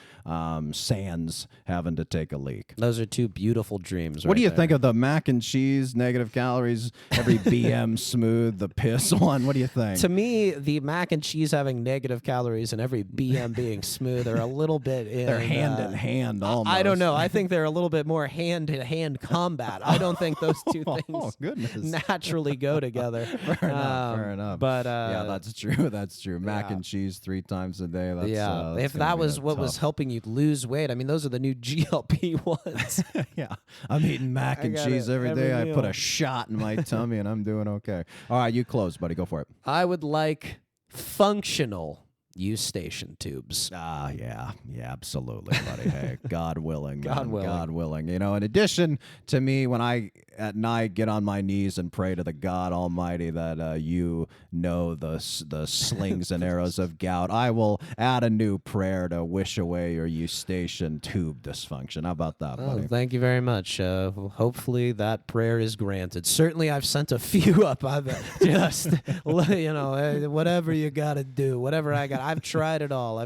Speaker 2: sans having to take a leak.
Speaker 1: Those are two beautiful dreams.
Speaker 2: What do you think of the mac and cheese, negative calories, every BM smooth, the piss one? What do you think?
Speaker 1: To me, the mac and cheese having negative calories and every BM being smooth are a little bit in.
Speaker 2: They're hand in hand almost.
Speaker 1: I don't know. I think they're a little bit more hand-to-hand combat. I don't think those two things
Speaker 2: Oh, goodness.
Speaker 1: naturally go together.
Speaker 2: Fair enough. Fair enough.
Speaker 1: But
Speaker 2: yeah, that's true. That's true. Mac
Speaker 1: yeah.
Speaker 2: and cheese 3 times a day. That's,
Speaker 1: yeah,
Speaker 2: that's
Speaker 1: if
Speaker 2: gonna
Speaker 1: that
Speaker 2: be
Speaker 1: was
Speaker 2: a
Speaker 1: what was
Speaker 2: tough-
Speaker 1: helping you lose weight, I mean, those are the new GLP ones.
Speaker 2: Yeah, I'm eating mac and
Speaker 1: got
Speaker 2: cheese
Speaker 1: it
Speaker 2: every
Speaker 1: every
Speaker 2: day. I put
Speaker 1: meal.
Speaker 2: a shot in my tummy, and I'm doing okay. All right, you close, buddy. Go for it.
Speaker 1: I would like functional Eustachian tubes.
Speaker 2: Yeah, absolutely, buddy. Hey, God willing,
Speaker 1: God
Speaker 2: man.
Speaker 1: willing.
Speaker 2: God willing. You know, in addition to me, when I at night get on my knees and pray to the God Almighty that you know the slings and arrows of gout, I will add a new prayer to wish away your Eustachian tube dysfunction. How about that,
Speaker 1: Oh,
Speaker 2: buddy?
Speaker 1: thank you very much. Hopefully that prayer is granted. Certainly, I've sent a few up. I've just, whatever you got to do, whatever I got. I've tried it all.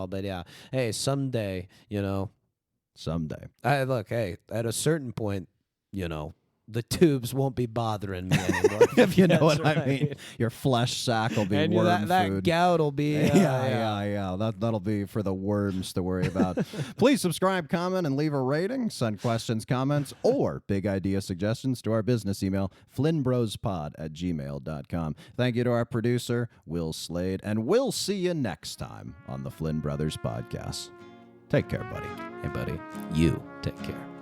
Speaker 1: But yeah, hey, someday,
Speaker 2: Someday.
Speaker 1: hey, at a certain point, the tubes won't be bothering me anymore.
Speaker 2: If you know
Speaker 1: That's
Speaker 2: what I
Speaker 1: right.
Speaker 2: mean. Your flesh sack will be
Speaker 1: And
Speaker 2: worm
Speaker 1: that
Speaker 2: food.
Speaker 1: gout will be.
Speaker 2: Yeah. That'll be for the worms to worry about. Please subscribe, comment, and leave a rating. Send questions, comments, or big idea suggestions to our business email, flynnbrospod@gmail.com. Thank you to our producer, Will Slade, and we'll see you next time on the Flynn Brothers Podcast. Take care, buddy.
Speaker 1: Hey, buddy, you take care.